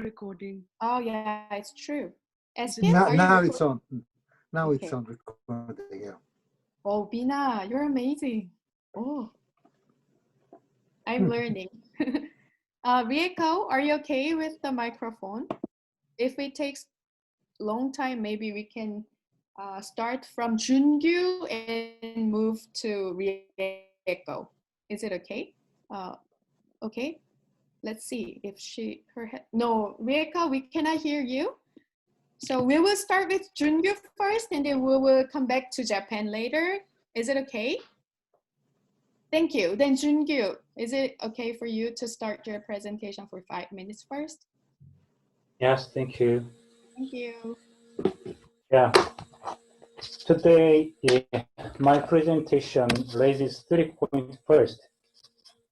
recording. Oh yeah, it's true. Now it's on. Now okay. It's on recording. Yeah. Oh, Bina, you're amazing. Oh, I'm learning. Rieko, are you okay with the microphone? If it takes long time, maybe we can start from JunKyue and move to Rieko. Is it okay? Okay. Let's see if no, Rieko, we cannot hear you. So we will start with JunKyue first, and then we will come back to Japan later. Is it okay? Thank you. Then JunKyue, is it okay for you to start your presentation for 5 minutes first? Yes, thank you. Thank you. Yeah. Today, my presentation raises 3 points first.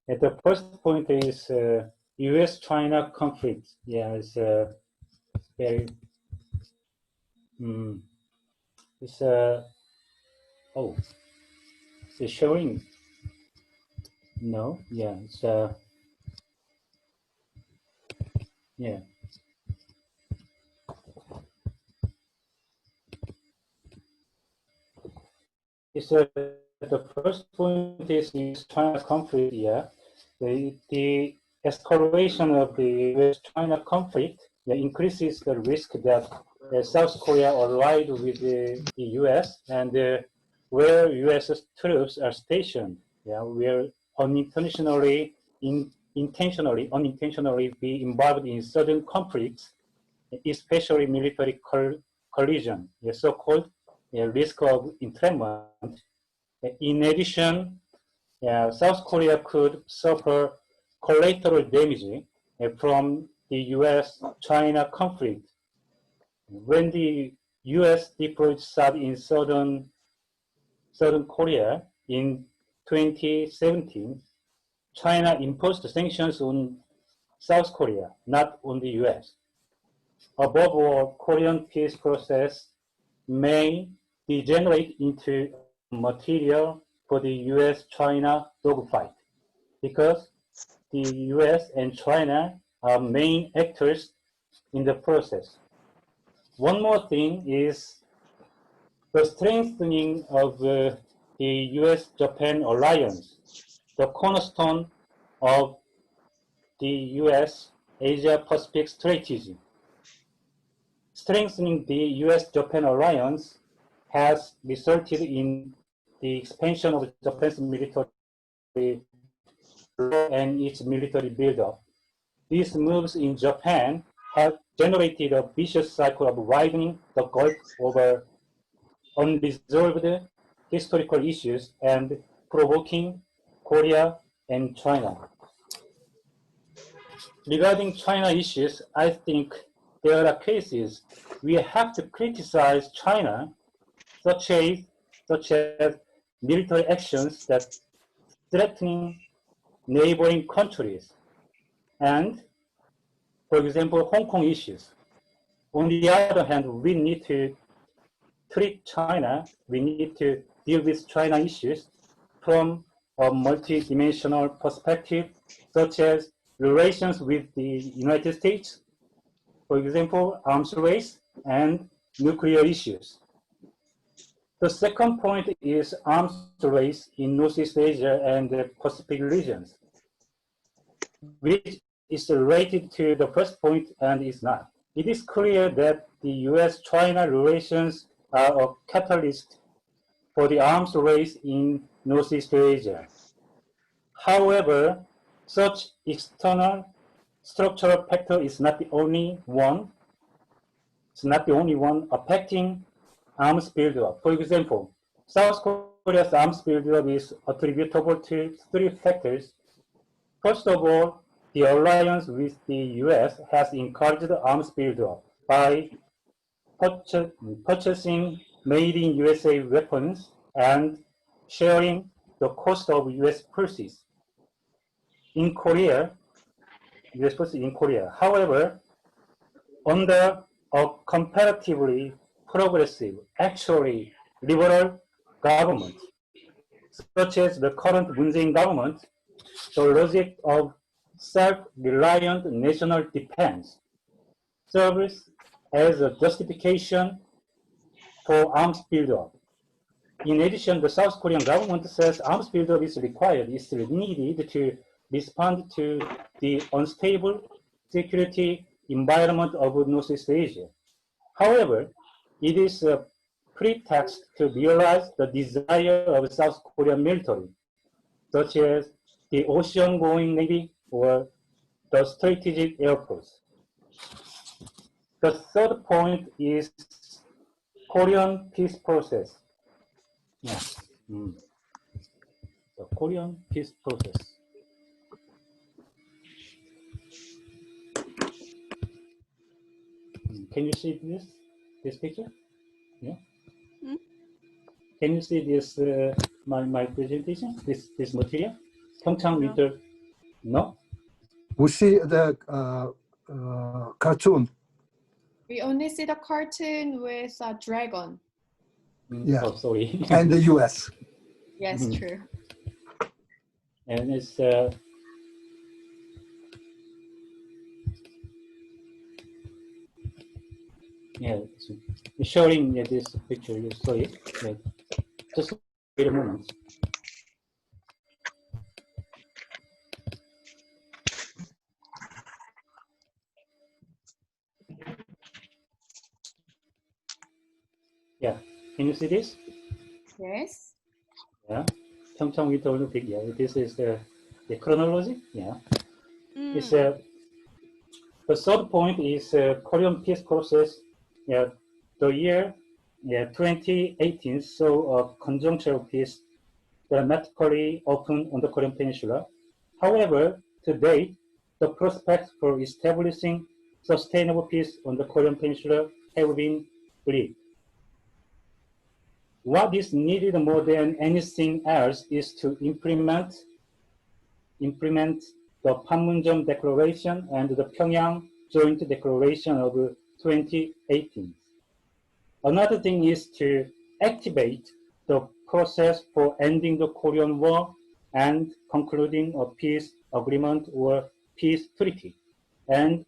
The first point is U.S.-China conflict. Yeah, it's very. It's oh, it's showing. No, yeah, it's yeah. It's the first point is U.S.-China conflict. Yeah, the escalation of the U.S.-China conflict increases the risk that South Korea allied with the U.S. and where U.S. troops are stationed, will unintentionally be involved in certain conflicts, especially military collision, so-called risk of entrapment. In addition, South Korea could suffer collateral damage from the U.S.-China conflict. When the U.S. deployed THAAD in southern Korea in 2017, China imposed sanctions on South Korea, not on the U.S. Above all, Korean peace process may degenerate into material for the U.S.-China dogfight because the U.S. and China are main actors in the process. One more thing is the strengthening of the U.S.-Japan alliance, the cornerstone of the U.S.-Asia-Pacific strategy. Strengthening the U.S.-Japan alliance has resulted in the expansion of Japan's military and its military buildup. These moves in Japan have generated a vicious cycle of widening the gulf over unresolved historical issues and provoking Korea and China. Regarding China issues, I think there are cases we have to criticize China, such as military actions that threaten neighboring countries, and, for example, Hong Kong issues. On the other hand, we need to treat China, we need to deal with China issues from a multidimensional perspective, such as relations with the United States, for example, arms race and nuclear issues. The second point is arms race in Northeast Asia and the Pacific regions, which is related to the first point and is not. It is clear that the US-China relations are a catalyst for the arms race in Northeast Asia. However, such external structural factor is not the only one. It's not the only one affecting arms buildup. For example, South Korea's arms buildup is attributable to 3 factors. First of all, the alliance with the US has encouraged arms buildup by purchasing made in USA weapons and sharing the cost of US forces in Korea, US forces in Korea. However, under a comparatively progressive, actually liberal government, such as the current Moon Jae-in government, the logic of self-reliant national defense serves as a justification for arms buildup. In addition, the South Korean government says arms buildup is required, is needed to respond to the unstable security environment of Northeast Asia. However, it is a pretext to realize the desire of South Korean military, such as the ocean-going Navy or the strategic air force. The third point is Korean peace process. Yeah. The Korean peace process. Can you see this picture? Yeah. Can you see this my presentation? This material? Pyeongchang Winter? No. We see the cartoon. We only see the cartoon with a dragon. Yeah. Oh, sorry. And the US. Yes, true. And it's yeah, it's showing this picture. Sorry, yeah. Just wait a moment. Yeah, can you see this? Yes. Yeah, Pyeongchang Winter Olympic. Yeah, this is the chronology. Yeah, it's the third point is Korean peace process. Yeah, the year 2018 saw a conjuncture of peace dramatically open on the Korean Peninsula. However, to date, the prospects for establishing sustainable peace on the Korean Peninsula have been bleak. What is needed more than anything else is to implement the Panmunjom Declaration and the Pyongyang Joint Declaration of 2018. Another thing is to activate the process for ending the Korean War and concluding a peace agreement or peace treaty, and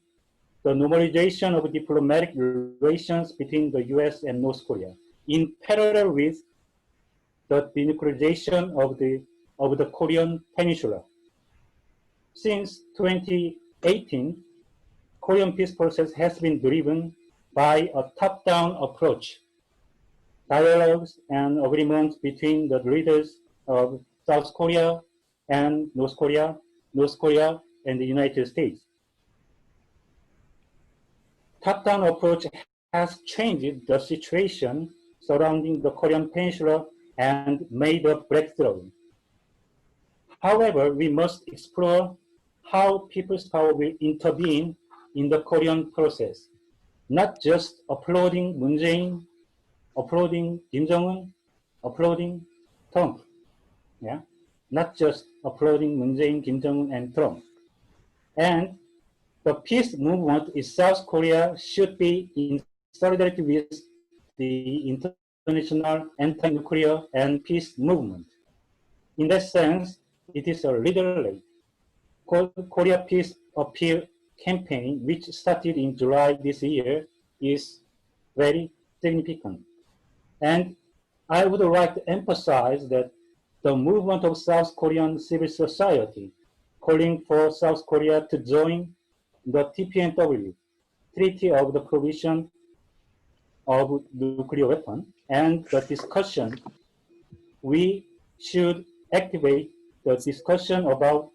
the normalization of diplomatic relations between the US and North Korea, in parallel with the denuclearization of the Korean Peninsula. Since 2018, Korean peace process has been driven by a top-down approach, dialogues and agreements between the leaders of South Korea and North Korea and the United States. Top-down approach has changed the situation surrounding the Korean Peninsula and made a breakthrough. However, we must explore how people's power will intervene in the Korean process, not just applauding Moon Jae-in, applauding Kim Jong-un, applauding Trump. Yeah, not just applauding Moon Jae-in, Kim Jong-un, and Trump. And the peace movement in South Korea should be in solidarity with the international anti-nuclear and peace movement. In that sense, it is a little late. Korea Peace Appeal campaign, which started in July this year, is very significant. And I would like to emphasize that the movement of South Korean civil society calling for South Korea to join the TPNW, Treaty of the Prohibition of Nuclear Weapon, and the discussion, we should activate the discussion about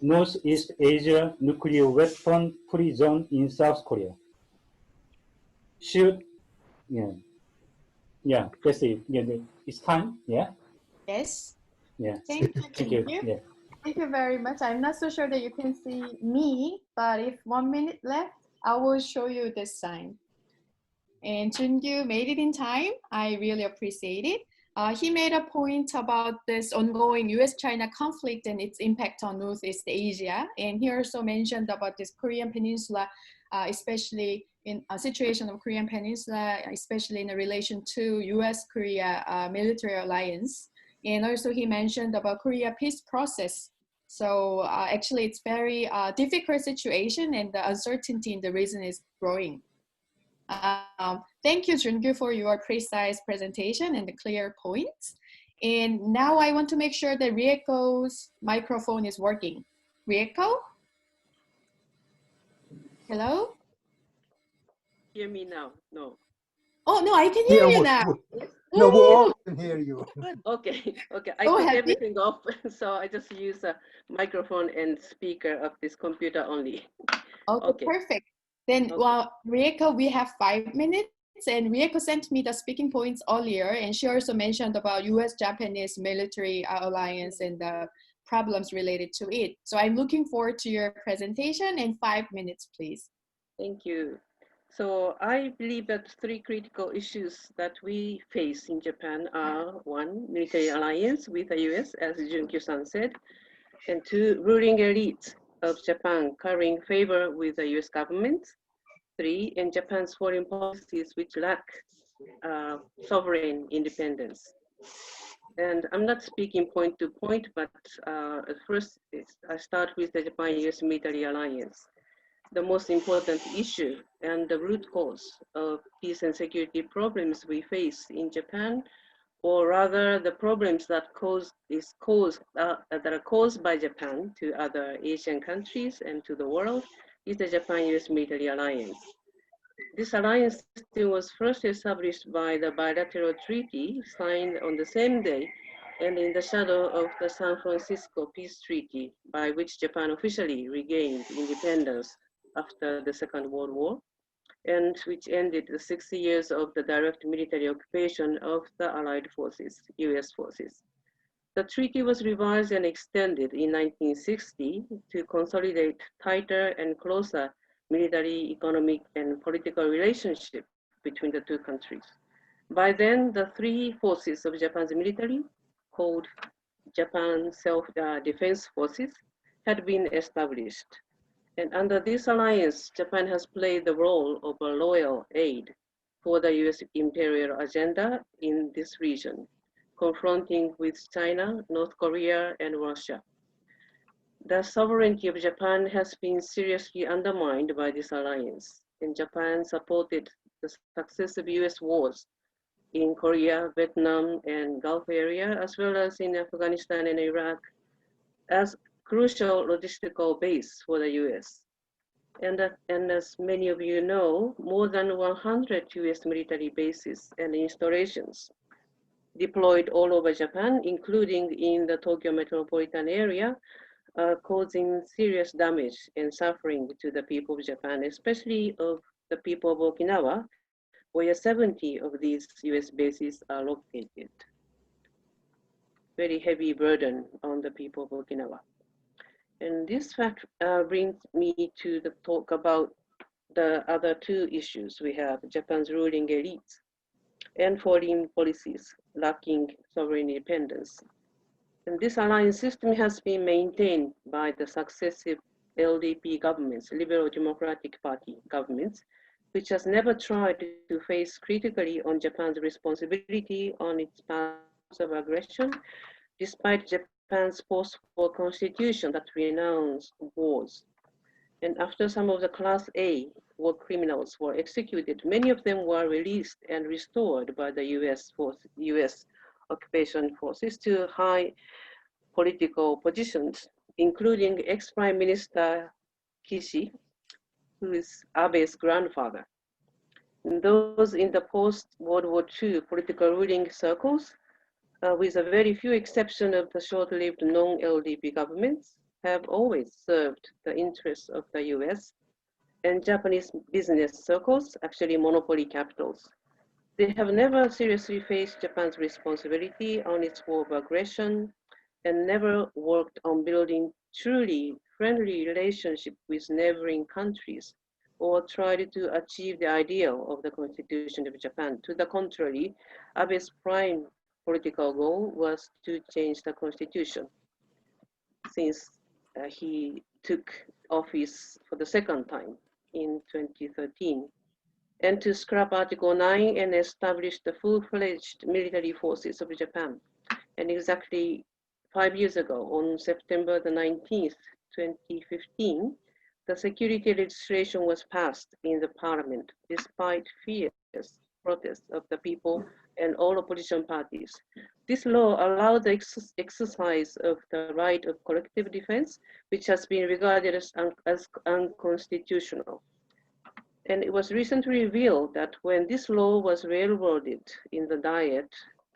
Northeast Asia nuclear weapon free zone in South Korea. Should, that's it. Yeah, it's time. Yeah. Yes. Yeah. Thank you. Yeah. Thank you very much. I'm not so sure that you can see me, but if 1 minute left, I will show you this sign. And JunKyue made it in time. I really appreciate it. He made a point about this ongoing US-China conflict and its impact on Northeast Asia. And he also mentioned about this Korean Peninsula, especially in a situation of Korean Peninsula, especially in relation to US-Korea military alliance. And also he mentioned about Korea peace process. So actually, it's very difficult situation, and the uncertainty in the region is growing. Thank you, JunKyue, for your precise presentation and the clear points. And now I want to make sure that Rieko's microphone is working. Rieko? Hello? Hear me now? No. Oh, no, I can hear Yeah, you now. no, we all Woo! can hear you. Okay, okay. I So took happy. everything off, so I just use a microphone and speaker of this computer only. Okay, perfect. Then, Okay. well, Rieko, we have 5 minutes, and Rieko sent me the speaking points earlier, and she also mentioned about US-Japanese military alliance and the problems related to it. So I'm looking forward to your presentation in 5 minutes, please. Thank you. So I believe that 3 critical issues that we face in Japan are 1, military alliance with the US, as JunKyue-san said, and 2, ruling elite of Japan carrying favor with the US government, 3, and Japan's foreign policies which lack sovereign independence. And I'm not speaking point to point, but at first I start with the Japan-US military alliance. The most important issue and the root cause of peace and security problems we face in Japan, or rather the problems that are caused by Japan to other Asian countries and to the world, is the Japan-US military alliance. This alliance system was first established by the bilateral treaty signed on the same day and in the shadow of the San Francisco Peace Treaty, by which Japan officially regained independence after the Second World War, and which ended the 60 years of the direct military occupation of the Allied forces, US forces. The treaty was revised and extended in 1960 to consolidate tighter and closer military, economic, and political relationship between the 2 countries. By then, the 3 forces of Japan's military, called Japan Self-Defense Forces, had been established. And under this alliance, Japan has played the role of a loyal aid for the US imperial agenda in this region, confronting with China, North Korea, and Russia. The sovereignty of Japan has been seriously undermined by this alliance, and Japan supported the successive US wars in Korea, Vietnam, and Gulf area, as well as in Afghanistan and Iraq, as crucial logistical base for the US. And as many of you know, more than 100 US military bases and installations deployed all over Japan, including in the Tokyo metropolitan area, causing serious damage and suffering to the people of Japan, especially of the people of Okinawa, where 70 of these US bases are located. Very heavy burden on the people of Okinawa. And this fact brings me to the talk about the other 2 issues. We have Japan's ruling elite and foreign policies lacking sovereign independence. And this alliance system has been maintained by the successive LDP governments, Liberal Democratic Party governments, which has never tried to face critically on Japan's responsibility on its past of aggression, despite Japan's post-war constitution that renounced wars. And after some of the Class A war criminals were executed, many of them were released and restored by the US occupation forces to high political positions, including ex-Prime Minister Kishi, who is Abe's grandfather. And those in the post-World War II political ruling circles, with a very few exceptions of the short-lived non-LDP governments, have always served the interests of the US and Japanese business circles, actually monopoly capitals. They have never seriously faced Japan's responsibility on its war of aggression and never worked on building truly friendly relationship with neighboring countries or tried to achieve the ideal of the Constitution of Japan. To the contrary, Abe's prime political goal was to change the Constitution since he took office for the 2nd time in 2013, and to scrap Article 9 and establish the full-fledged military forces of Japan. And exactly 5 years ago, on September the 19th, 2015, the security legislation was passed in the parliament despite fierce protests of the people and all opposition parties. This law allowed the exercise of the right of collective defense, which has been regarded as unconstitutional. And it was recently revealed that when this law was railroaded in the Diet,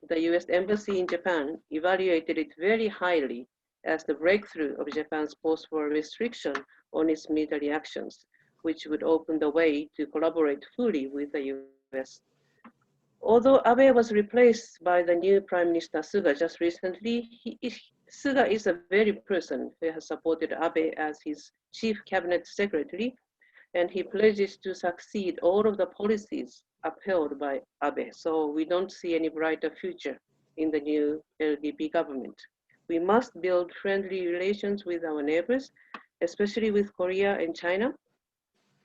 the US Embassy in Japan evaluated it very highly as the breakthrough of Japan's post-war restriction on its military actions, which would open the way to collaborate fully with the US. Although Abe was replaced by the new Prime Minister Suga just recently, Suga is a very person who has supported Abe as his chief cabinet secretary, and he pledges to succeed all of the policies upheld by Abe. So we don't see any brighter future in the new LDP government. We must build friendly relations with our neighbors, especially with Korea and China,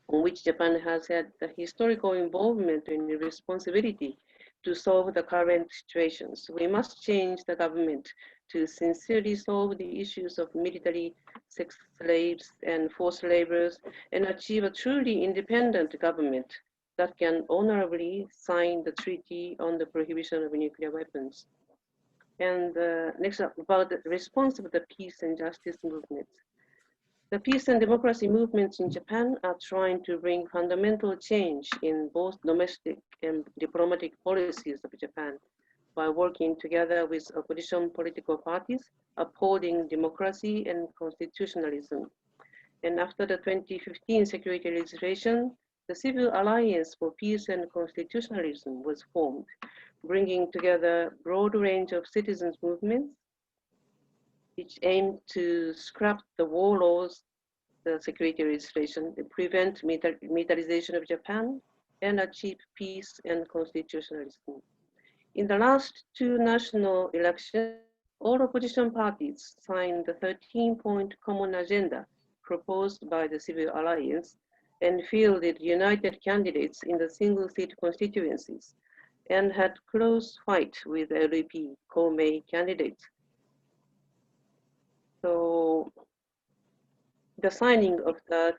on which Japan has had the historical involvement and responsibility to solve the current situations. We must change the government to sincerely solve the issues of military sex slaves and forced laborers and achieve a truly independent government that can honorably sign the treaty on the prohibition of nuclear weapons. And next up, about the response of the peace and justice movements. The peace and democracy movements in Japan are trying to bring fundamental change in both domestic and diplomatic policies of Japan by working together with opposition political parties, upholding democracy and constitutionalism. And after the 2015 security legislation, the Civil Alliance for Peace and Constitutionalism was formed, bringing together a broad range of citizens' movements which aimed to scrap the war laws, the security legislation, prevent militarization of Japan, and achieve peace and constitutionalism. In the last two national elections, all opposition parties signed the 13-point common agenda proposed by the Civil Alliance and fielded united candidates in the single-seat constituencies and had close fight with LDP co-main candidates. So the signing of the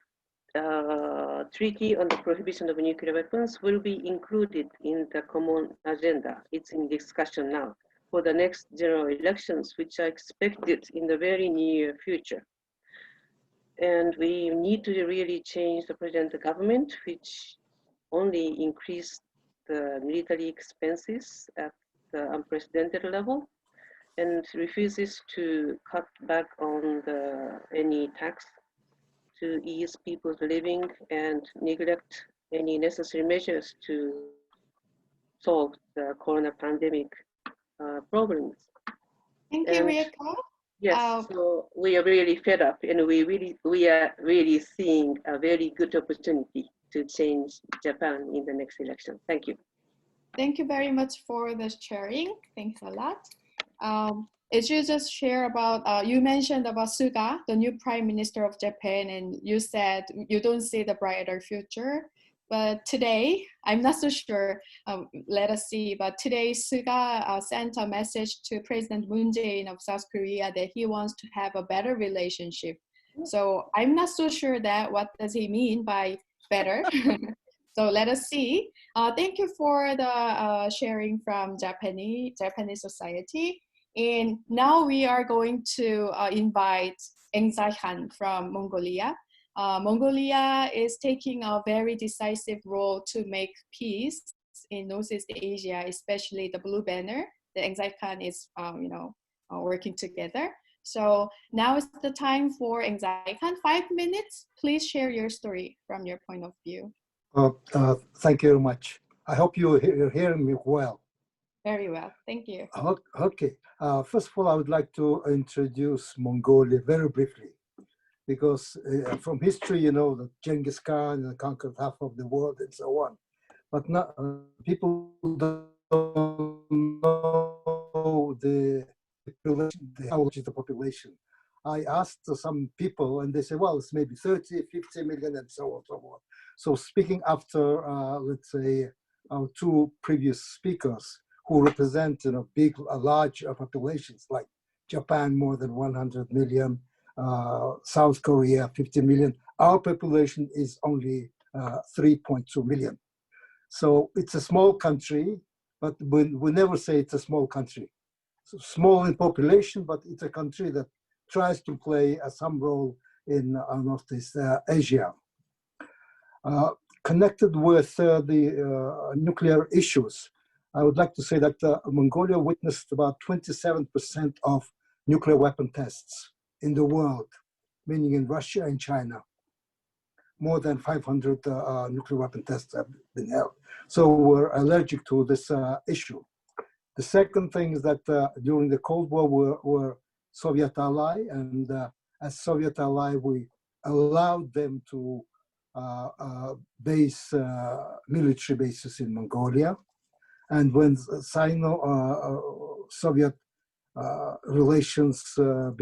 treaty on the prohibition of nuclear weapons will be included in the common agenda. It's in discussion now for the next general elections, which are expected in the very near future. And we need to really change the present government, which only increased the military expenses at the unprecedented level and refuses to cut back on any tax to ease people's living and neglect any necessary measures to solve the corona pandemic problems. Thank you, Rieko. Yes, so we are really fed up, and we are really seeing a very good opportunity to change Japan in the next election. Thank you. Thank you very much for the sharing. Thanks a lot. As you just share about, you mentioned about Suga, the new Prime Minister of Japan, and you said you don't see the brighter future. But today, I'm not so sure, let us see, but today Suga sent a message to President Moon Jae-in of South Korea that he wants to have a better relationship. So I'm not so sure that what does he mean by better. So let us see. Thank you for the sharing from Japanese society. And now we are going to invite Enkhsaikhan from Mongolia. Mongolia is taking a very decisive role to make peace in Northeast Asia, especially the Blue Banner. The Enkhsaikhan is, working together. So now is the time for Enkhsaikhan. 5 minutes. Please share your story from your point of view. Thank you very much. I hope you're hearing me well. Very well. Thank you. Okay. First of all, I would like to introduce Mongolia very briefly, because from history, you know that Genghis Khan conquered half of the world and so on. But not, people don't know the population. I asked some people and they say, well, it's maybe 30, 50 million and so on, so on. So speaking after, let's say, our two previous speakers who represent large populations like Japan more than 100 million, South Korea 50 million. Our population is only 3.2 million. So it's a small country, but we never say it's a small country. So small in population, but it's a country that tries to play some role in Northeast Asia. Connected with the nuclear issues, I would like to say that Mongolia witnessed about 27% of nuclear weapon tests in the world, meaning in Russia and China. More than 500 nuclear weapon tests have been held. So we're allergic to this issue. The second thing is that during the Cold War, we're Soviet ally, and as Soviet ally, we allowed them to base military bases in Mongolia. And when Sino-Soviet relations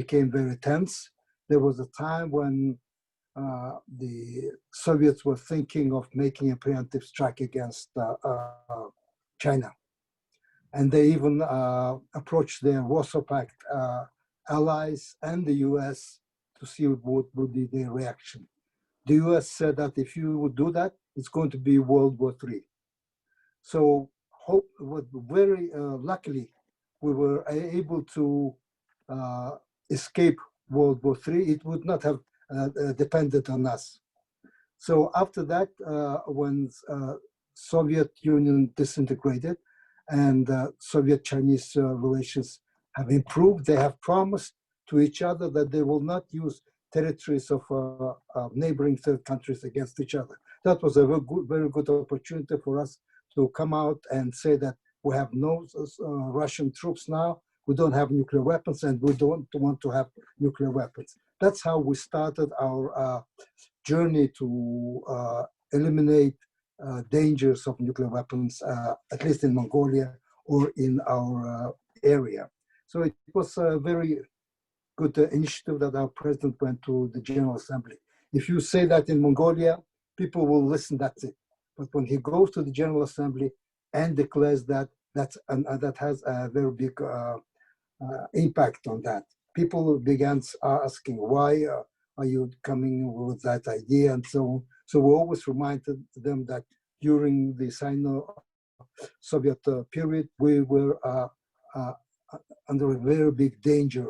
became very tense, there was a time when the Soviets were thinking of making a preemptive strike against China. And they even approached their Warsaw Pact allies and the US to see what would be their reaction. The US said that if you would do that, it's going to be World War III. So very luckily, we were able to escape World War III. It would not have depended on us. So after that, when Soviet Union disintegrated and Soviet-Chinese relations have improved, they have promised to each other that they will not use territories of neighboring third countries against each other. That was a very good opportunity for us to come out and say that we have no Russian troops now, we don't have nuclear weapons, and we don't want to have nuclear weapons. That's how we started our journey to eliminate dangers of nuclear weapons, at least in Mongolia or in our area. So it was a very good initiative that our president went to the General Assembly. If you say that in Mongolia, people will listen, that's it. But when he goes to the General Assembly and declares that, that has a very big impact on that. People began asking, why are you coming with that idea and so on. So we always reminded them that during the Sino-Soviet period, we were under a very big danger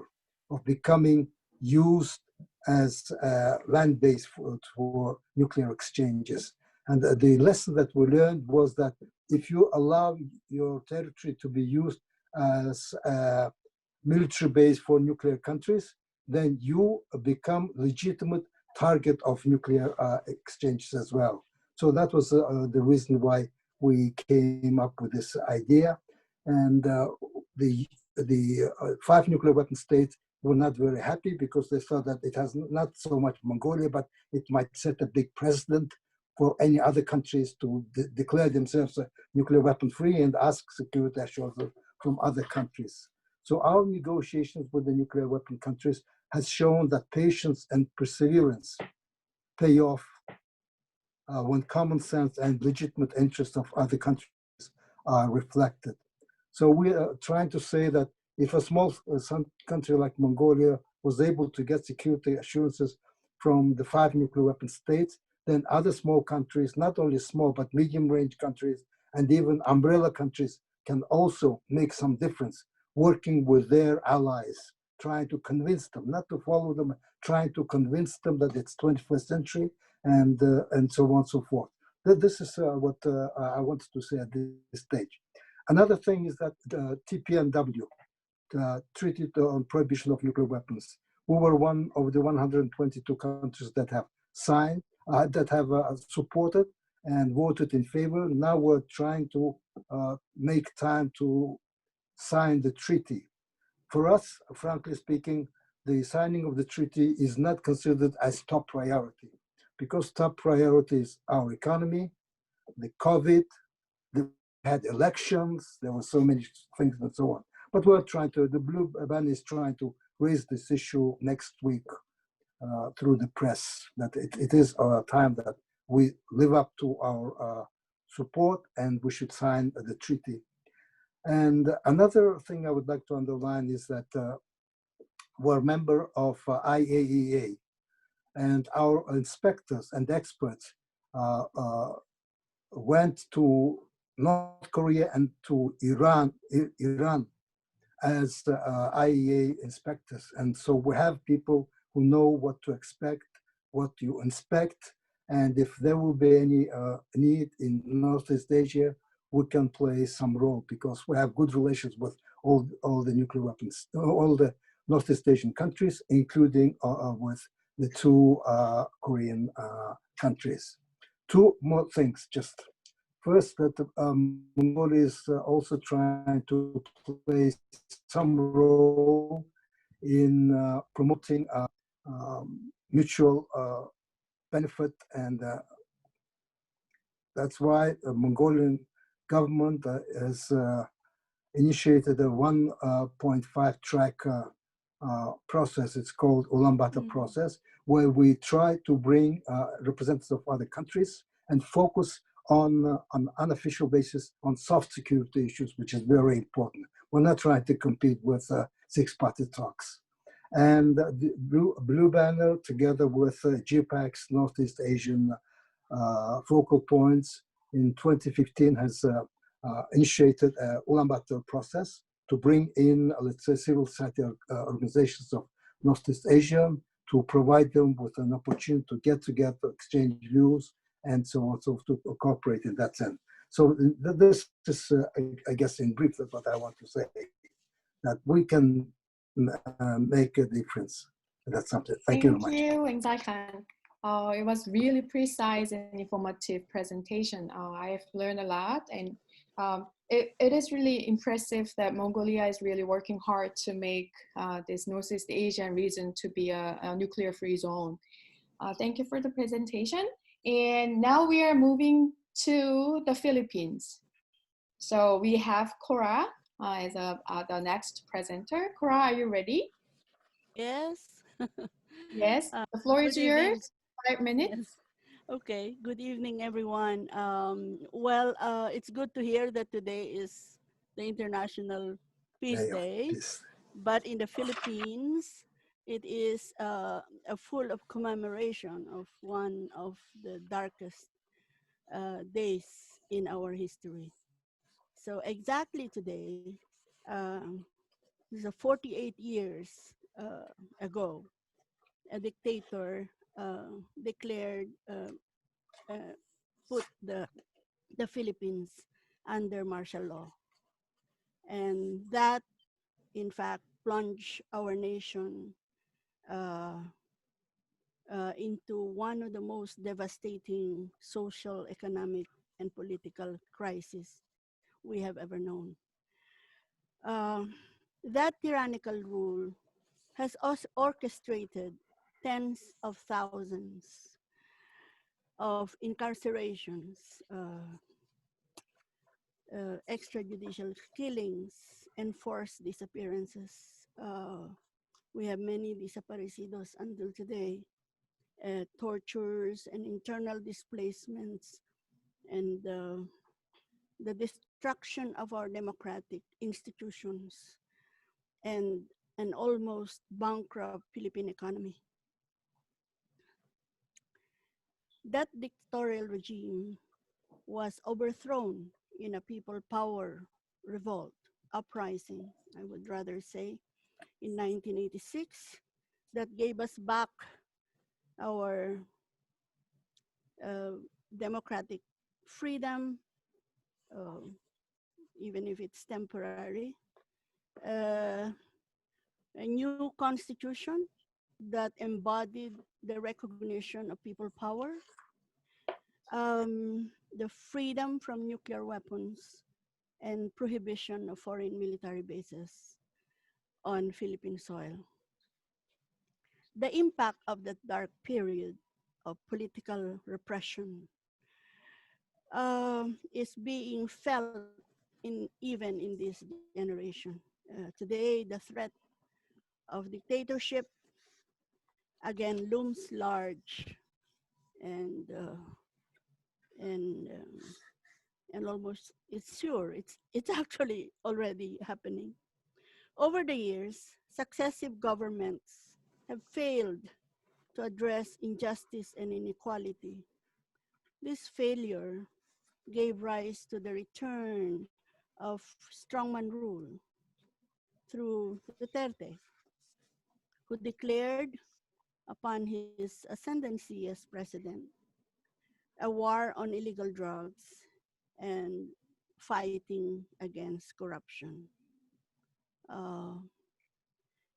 of becoming used as a land base for nuclear exchanges. And the lesson that we learned was that if you allow your territory to be used as a military base for nuclear countries, then you become legitimate target of nuclear exchanges as well. So that was the reason why we came up with this idea. And the 5 nuclear weapon states were not very happy because they thought that it has not so much Mongolia, but it might set a big precedent for any other countries to declare themselves nuclear weapon free and ask security assurance from other countries. So our negotiations with the nuclear weapon countries has shown that patience and perseverance pay off when common sense and legitimate interests of other countries are reflected. So we are trying to say that if a small country like Mongolia was able to get security assurances from the 5 nuclear weapon states, then other small countries, not only small, but medium-range countries, and even umbrella countries can also make some difference, working with their allies, trying to convince them, not to follow them, trying to convince them that it's 21st century, and so on and so forth. This is what I wanted to say at this stage. Another thing is that TPNW, the Treaty on Prohibition of Nuclear Weapons, we were one of the 122 countries that have signed, that have supported and voted in favor. Now we're trying to make time to sign the treaty. For us, frankly speaking, the signing of the treaty is not considered as top priority, because top priority is our economy, the COVID, we had elections, there were so many things and so on. But we're trying to, the Blue Band is trying to raise this issue next week through the press, that it is a time that we live up to our support and we should sign the treaty. And another thing I would like to underline is that were member of IAEA, and our inspectors and experts went to North Korea and to Iran as IAEA inspectors. And so we have people who know what to expect, what you inspect, and if there will be any need in Northeast Asia, we can play some role because we have good relations with all the nuclear weapons, all the Northeast Asian countries, including with the two Korean countries. Two more things, just first, that Mongolia is also trying to play some role in promoting mutual benefit, and that's why the Mongolian government has initiated a 1.5 track process. It's called Ulaanbaatar process, where we try to bring representatives of other countries and focus on an unofficial basis on soft security issues, which is very important. We're not trying to compete with six-party talks. And the Blue Banner, together with GPAC's Northeast Asian focal points in 2015, has initiated a Ulaanbaatar process to bring in, let's say, civil society organizations of Northeast Asia, to provide them with an opportunity to get together, exchange views, and so on, so to cooperate in that sense. So this is, I guess, in brief, what I want to say, that we can make a difference. That's something. Thank you very much. Thank you, Enkhsaikhan. It was really precise and informative presentation. I've learned a lot, and it is really impressive that Mongolia is really working hard to make this Northeast Asian region to be a nuclear-free zone. Thank you for the presentation. And now we are moving to the Philippines. So we have Cora as the next presenter. Cora, are you ready? Yes. Yes, the floor is Good evening. yours. 5 minutes. Yes. Okay. Good evening, everyone. It's good to hear that today is the International Peace Day, Peace. but in the Philippines, it is full of commemoration of one of the darkest days in our history. So exactly today, this is 48 years ago, a dictator declared, put the Philippines under martial law. And that, in fact, plunged our nation into one of the most devastating social, economic, and political crises we have ever known. That tyrannical rule has orchestrated tens of thousands of incarcerations, extrajudicial killings, and forced disappearances. We have many desaparecidos until today, tortures and internal displacements, and the destruction of our democratic institutions, and an almost bankrupt Philippine economy. That dictatorial regime was overthrown in a people power revolt, uprising, I would rather say, in 1986, that gave us back our democratic freedom, even if it's temporary, a new constitution that embodied the recognition of people power, the freedom from nuclear weapons, and prohibition of foreign military bases on Philippine soil. The impact of that dark period of political repression is being felt even in this generation. Today, the threat of dictatorship again looms large, and almost, it's sure, it's actually already happening. Over the years, successive governments have failed to address injustice and inequality. This failure gave rise to the return of strongman rule through Duterte, who declared upon his ascendancy as president a war on illegal drugs and fighting against corruption. Uh,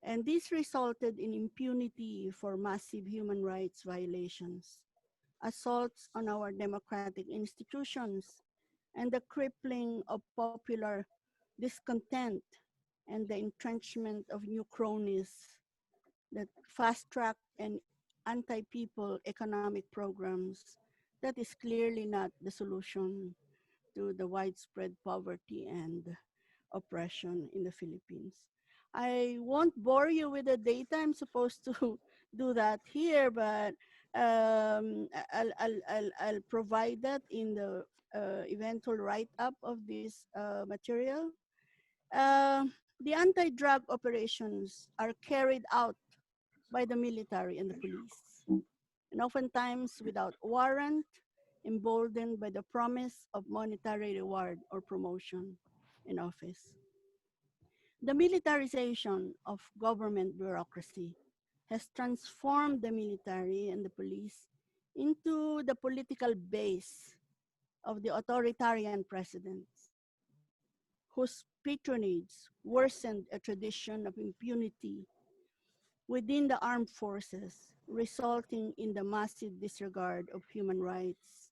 and this resulted in impunity for massive human rights violations, assaults on our democratic institutions, and the crippling of popular discontent and the entrenchment of new cronies that fast-track and anti-people economic programs that is clearly not the solution to the widespread poverty and oppression in the Philippines. I won't bore you with the data. I'm supposed to do that here, but I'll provide that in the eventual write-up of this material. The anti-drug operations are carried out by the military and the police, and oftentimes without warrant, emboldened by the promise of monetary reward or promotion in office. The militarization of government bureaucracy has transformed the military and the police into the political base of the authoritarian presidents, whose patronage worsened a tradition of impunity within the armed forces, resulting in the massive disregard of human rights,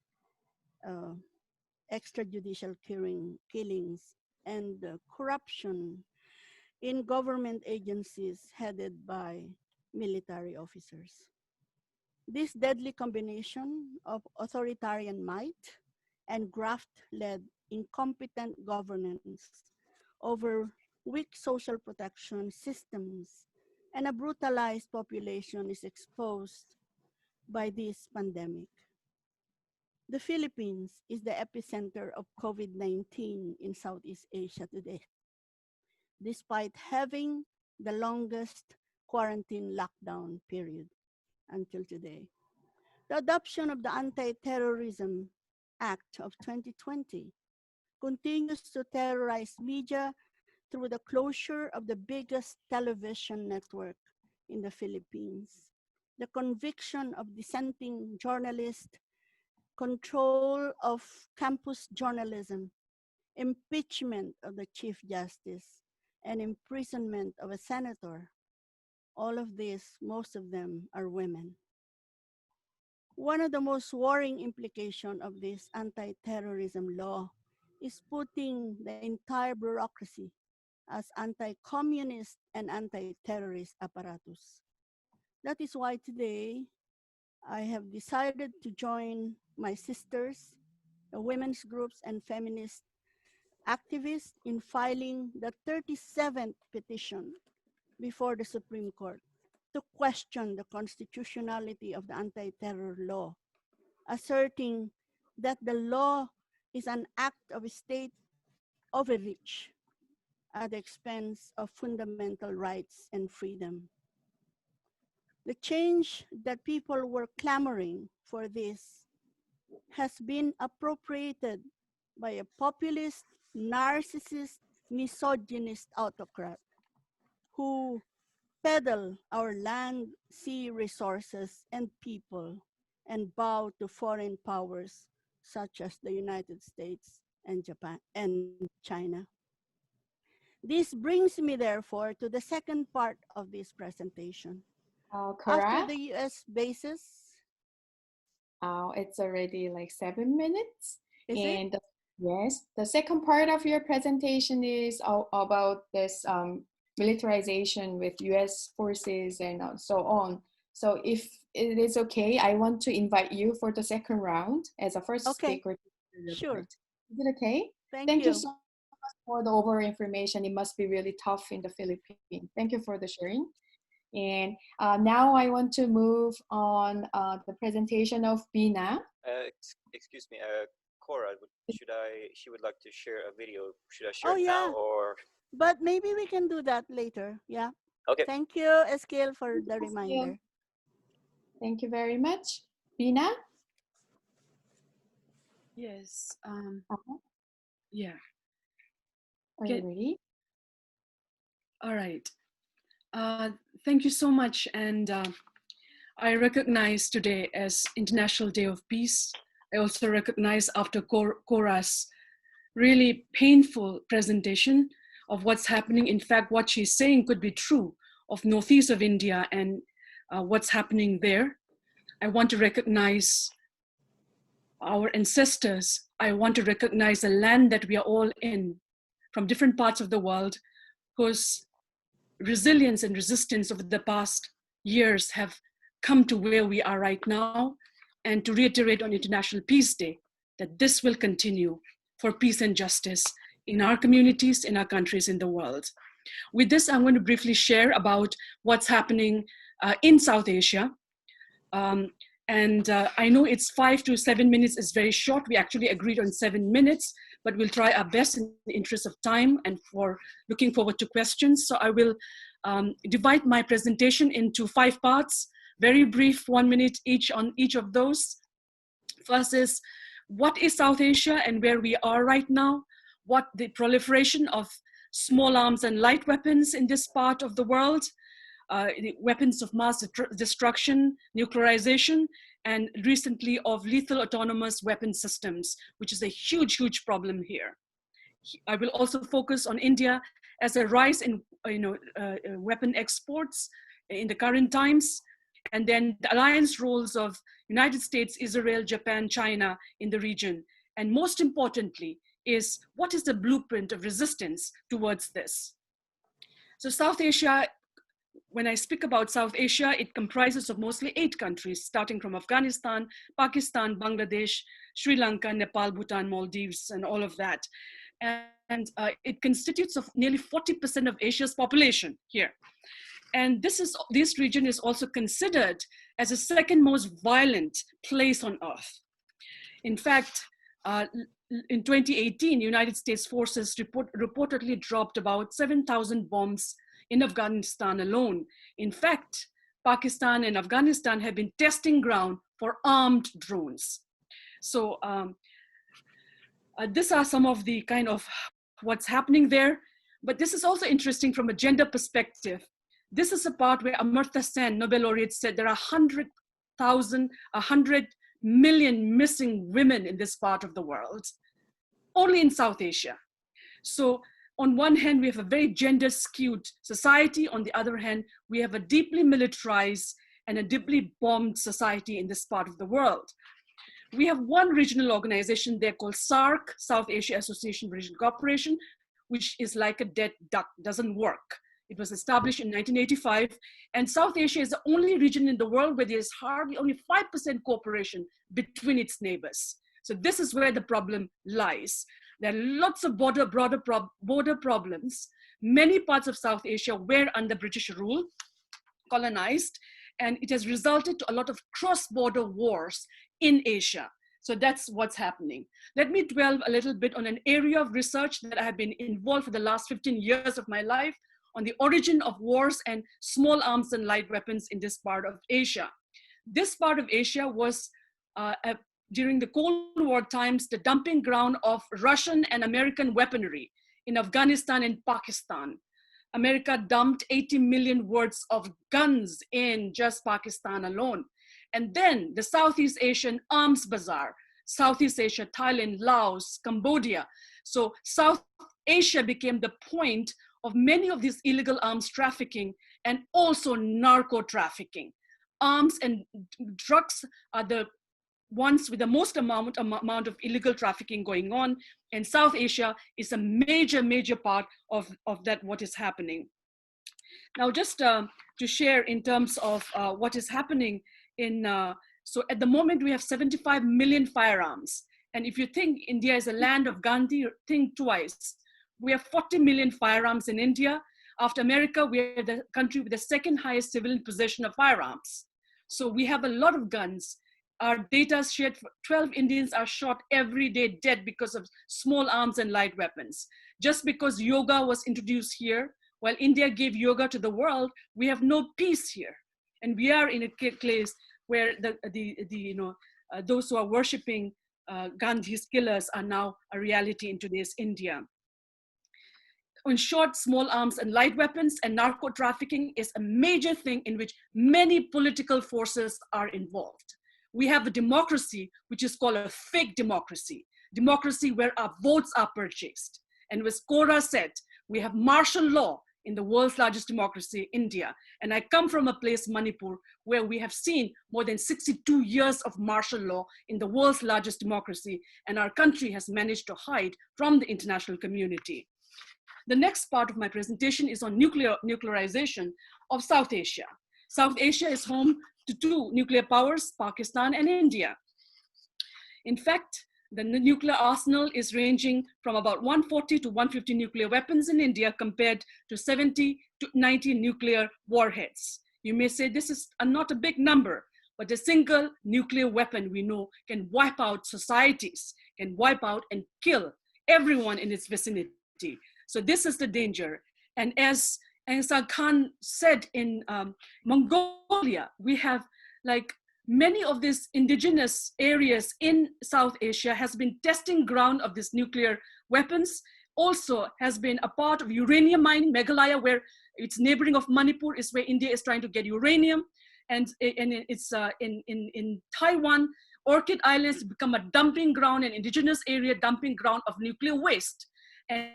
extrajudicial killings, and corruption in government agencies headed by military officers. This deadly combination of authoritarian might and graft-led incompetent governance over weak social protection systems and a brutalized population is exposed by this pandemic. The Philippines is the epicenter of COVID-19 in Southeast Asia today, despite having the longest quarantine lockdown period until today. The adoption of the Anti-Terrorism Act of 2020 continues to terrorize media through the closure of the biggest television network in the Philippines, the conviction of dissenting journalists, control of campus journalism, impeachment of the Chief Justice, and imprisonment of a senator. All of these, most of them are women. One of the most worrying implications of this anti-terrorism law is putting the entire bureaucracy as anti-communist and anti-terrorist apparatus. That is why today I have decided to join my sisters, the women's groups and feminist activists in filing the 37th petition before the Supreme Court to question the constitutionality of the anti-terror law, asserting that the law is an act of state overreach at the expense of fundamental rights and freedom. The change that people were clamoring for this has been appropriated by a populist, narcissist, misogynist autocrat who peddle our land, sea resources, and people and bow to foreign powers such as the United States and Japan and China. This brings me, therefore, to the second part of this presentation. After Cora, the US bases, it's already like 7 minutes. is it? Yes, the second part of your presentation is about this militarization with US forces and so on. So if it is okay, I want to invite you for the second round as a first speaker. Sure. Is it okay? Thank you So much for the over information. It must be really tough in the Philippines. Thank you for the sharing. And now I want to move on the presentation of Bina. Excuse me, Cora. She would like to share a video. Should I share Oh, it yeah. now or? But maybe we can do that later. Yeah. Okay. Thank you, Eskil, for the reminder. Thank you very much. Bina? Yes. Uh-huh. Yeah. Are you ready? All right. Thank you so much. And I recognize today as International Day of Peace. I also recognize after Cora's really painful presentation of what's happening. In fact, what she's saying could be true of northeast of India and what's happening there. I want to recognize our ancestors. I want to recognize the land that we are all in from different parts of the world, whose resilience and resistance over the past years have come to where we are right now, and to reiterate on International Peace Day that this will continue for peace and justice in our communities, in our countries, in the world. With this, I'm going to briefly share about what's happening in South Asia. I know it's 5 to 7 minutes is very short. We actually agreed on 7 minutes, but we'll try our best in the interest of time and for looking forward to questions. So I will divide my presentation into 5 parts, very brief, 1 minute each on each of those. First is, what is South Asia and where we are right now? What the proliferation of small arms and light weapons in this part of the world, weapons of mass destruction, nuclearization, and recently of lethal autonomous weapon systems, which is a huge, huge problem here. I will also focus on India as a rise in weapon exports in the current times, and then the alliance roles of United States, Israel, Japan, China in the region. And most importantly is, what is the blueprint of resistance towards this? So South Asia, when I speak about South Asia, it comprises of mostly 8 countries, starting from Afghanistan, Pakistan, Bangladesh, Sri Lanka, Nepal, Bhutan, Maldives, and all of that. And it constitutes of nearly 40% of Asia's population here. And this region is also considered as the second most violent place on earth. In fact, in 2018, United States forces reportedly dropped about 7,000 bombs in Afghanistan alone. In fact, Pakistan and Afghanistan have been testing ground for armed drones. So these are some of the kind of what's happening there. But this is also interesting from a gender perspective. This is a part where Amartya Sen, Nobel laureate, said there are 100 million missing women in this part of the world, only in South Asia. So on one hand, we have a very gender skewed society. On the other hand, we have a deeply militarized and a deeply bombed society in this part of the world. We have one regional organization there called SAARC, South Asia Association for Regional Cooperation, which is like a dead duck, doesn't work. It was established in 1985, and South Asia is the only region in the world where there's hardly only 5% cooperation between its neighbors. So this is where the problem lies. There are lots of border problems. Many parts of South Asia were under British rule, colonized, and it has resulted to a lot of cross-border wars in Asia. So that's what's happening. Let me dwell a little bit on an area of research that I have been involved for the last 15 years of my life, on the origin of wars and small arms and light weapons in this part of Asia. This part of Asia was, during the Cold War times, the dumping ground of Russian and American weaponry in Afghanistan and Pakistan. America dumped 80 million worth of guns in just Pakistan alone. And then the Southeast Asian arms bazaar, Southeast Asia, Thailand, Laos, Cambodia. So South Asia became the point of many of these illegal arms trafficking and also narco trafficking. Arms and drugs are the ones with the most amount of illegal trafficking going on, and South Asia is a major part of that, what is happening. Now, just to share in terms of what is happening in, so at the moment we have 75 million firearms. And if you think India is a land of Gandhi, think twice. We have 40 million firearms in India. After America, we are the country with the second highest civilian possession of firearms. So we have a lot of guns. our data shared, 12 Indians are shot every day dead because of small arms and light weapons. Just because yoga was introduced here, while India gave yoga to the world, we have no peace here. And we are in a place where those who are worshiping Gandhi's killers are now a reality in today's India. In short, small arms and light weapons and narco trafficking is a major thing in which many political forces are involved. We have a democracy which is called a fake democracy where our votes are purchased. And as Cora said, we have martial law in the world's largest democracy, India. And I come from a place, Manipur, where we have seen more than 62 years of martial law in the world's largest democracy, and our country has managed to hide from the international community. The next part of my presentation is on nuclearization of South Asia. South Asia is home to two nuclear powers, Pakistan and India. In fact, the nuclear arsenal is ranging from about 140 to 150 nuclear weapons in India compared to 70 to 90 nuclear warheads. You may say this is not a big number, but a single nuclear weapon we know can wipe out societies, can wipe out and kill everyone in its vicinity. So this is the danger. And as Enkhsaikhan said, in Mongolia, we have like many of these indigenous areas in South Asia has been testing ground of these nuclear weapons, also has been a part of uranium mining. Meghalaya, where it's neighboring of Manipur, is where India is trying to get uranium. And it's in Taiwan, Orchid Islands has become a dumping ground, an indigenous area dumping ground of nuclear waste. And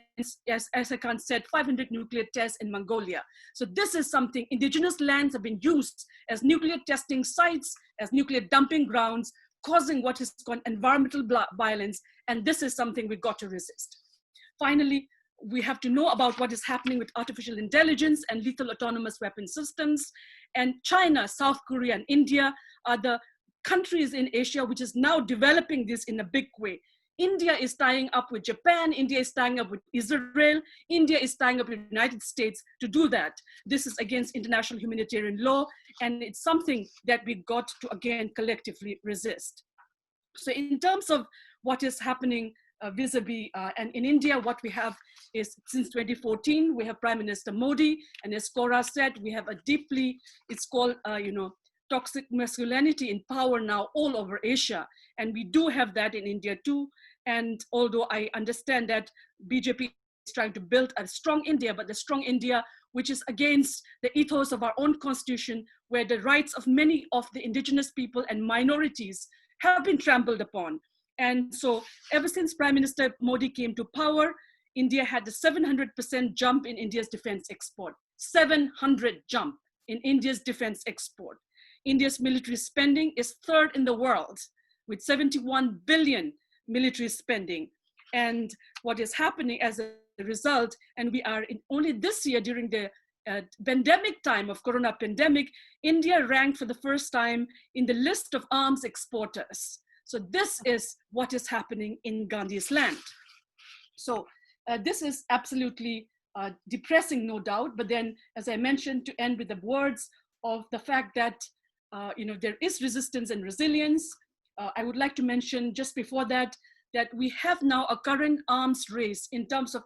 as Enkhsaikhan said, 500 nuclear tests in Mongolia. So this is something, indigenous lands have been used as nuclear testing sites, as nuclear dumping grounds, causing what is called environmental violence. And this is something we've got to resist. Finally, we have to know about what is happening with artificial intelligence and lethal autonomous weapon systems. And China, South Korea, and India are the countries in Asia which is now developing this in a big way. India is tying up with Japan, India is tying up with Israel, India is tying up with the United States to do that. This is against international humanitarian law, and it's something that we got to, again, collectively resist. So in terms of what is happening vis-a-vis, and in India, what we have is, since 2014, we have Prime Minister Modi, and as Cora said, we have a deeply, it's called, toxic masculinity in power now all over Asia. And we do have that in India too. And although I understand that BJP is trying to build a strong India, but the strong India, which is against the ethos of our own constitution, where the rights of many of the indigenous people and minorities have been trampled upon. And so ever since Prime Minister Modi came to power, India had the 700% jump in India's defense export. 700 jump in India's defense export. India's military spending is third in the world, with 71 billion military spending. And what is happening as a result, and we are only this year during the pandemic time of Corona pandemic, India ranked for the first time in the list of arms exporters. So this is what is happening in Gandhi's land. So this is absolutely depressing, no doubt. But then, as I mentioned, to end with the words of the fact that there is resistance and resilience. I would like to mention just before that we have now a current arms race in terms of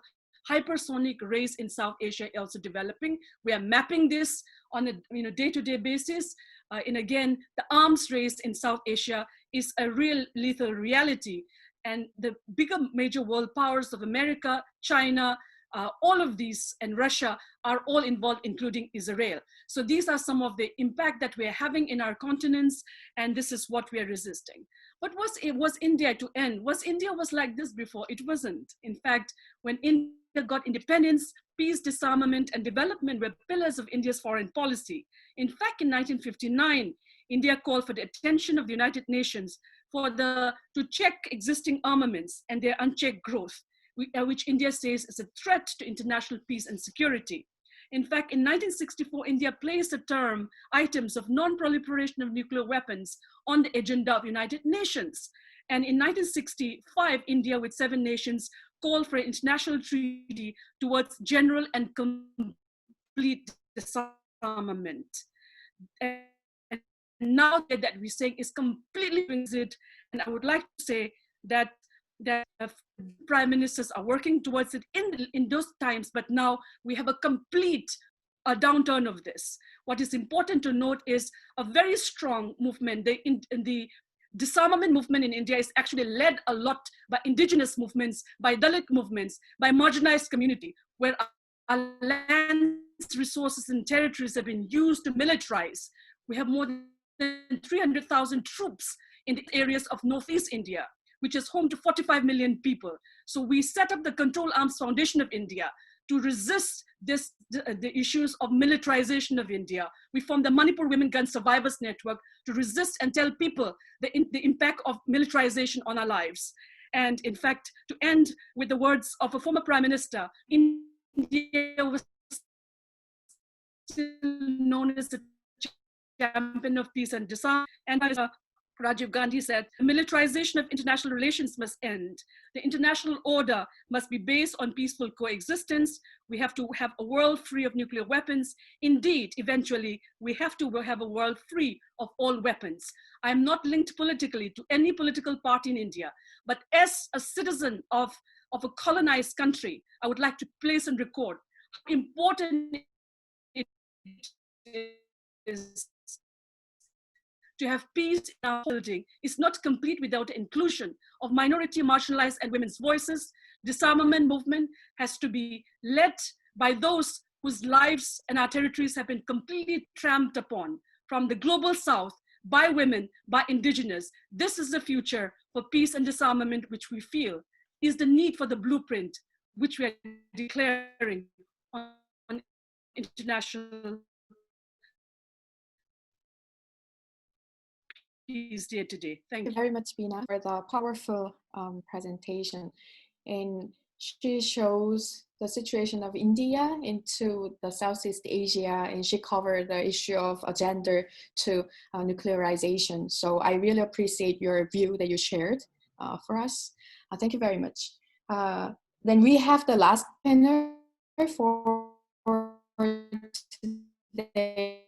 hypersonic race in South Asia also developing. We are mapping this on a day-to-day basis. And again, the arms race in South Asia is a real lethal reality. And the bigger major world powers of America, China, all of these, and Russia are all involved, including Israel. So these are some of the impact that we are having in our continents, and this is what we are resisting. But was India to end? India was like this before? It wasn't. In fact, when India got independence, peace, disarmament, and development were pillars of India's foreign policy. In fact, in 1959, India called for the attention of the United Nations to check existing armaments and their unchecked growth, which India says is a threat to international peace and security. In fact, in 1964, India placed the term items of non-proliferation of nuclear weapons on the agenda of United Nations. And in 1965, India, with 7 nations, called for an international treaty towards general and complete disarmament. And now that we're saying is completely it. And I would like to say that prime ministers are working towards it in those times, but now we have a complete downturn of this. What is important to note is a very strong movement. The disarmament movement in India is actually led a lot by indigenous movements, by Dalit movements, by marginalized community, where our lands, resources, and territories have been used to militarize. We have more than 300,000 troops in the areas of Northeast India, which is home to 45 million people. So we set up the Control Arms Foundation of India to resist the issues of militarization of India. We formed the Manipur Women Gun Survivors Network to resist and tell people the impact of militarization on our lives. And in fact, to end with the words of a former prime minister, India was still known as the champion of peace and disarmament. And Rajiv Gandhi said, militarization of international relations must end. The international order must be based on peaceful coexistence. We have to have a world free of nuclear weapons. Indeed, eventually, we have to have a world free of all weapons. I am not linked politically to any political party in India, but as a citizen of a colonized country, I would like to place and record how important it is to have peace in our building is not complete without the inclusion of minority, marginalized, and women's voices. Disarmament movement has to be led by those whose lives and our territories have been completely trampled upon from the global south, by women, by indigenous. This is the future for peace and disarmament, which we feel is the need for the blueprint, which we are declaring on International Peace Day today. Thank you. Thank you very much, Bina, for the powerful presentation. And she shows the situation of India into the Southeast Asia, and she covered the issue of gender to nuclearization. So I really appreciate your view that you shared for us. Thank you very much. Then we have the last panel for today's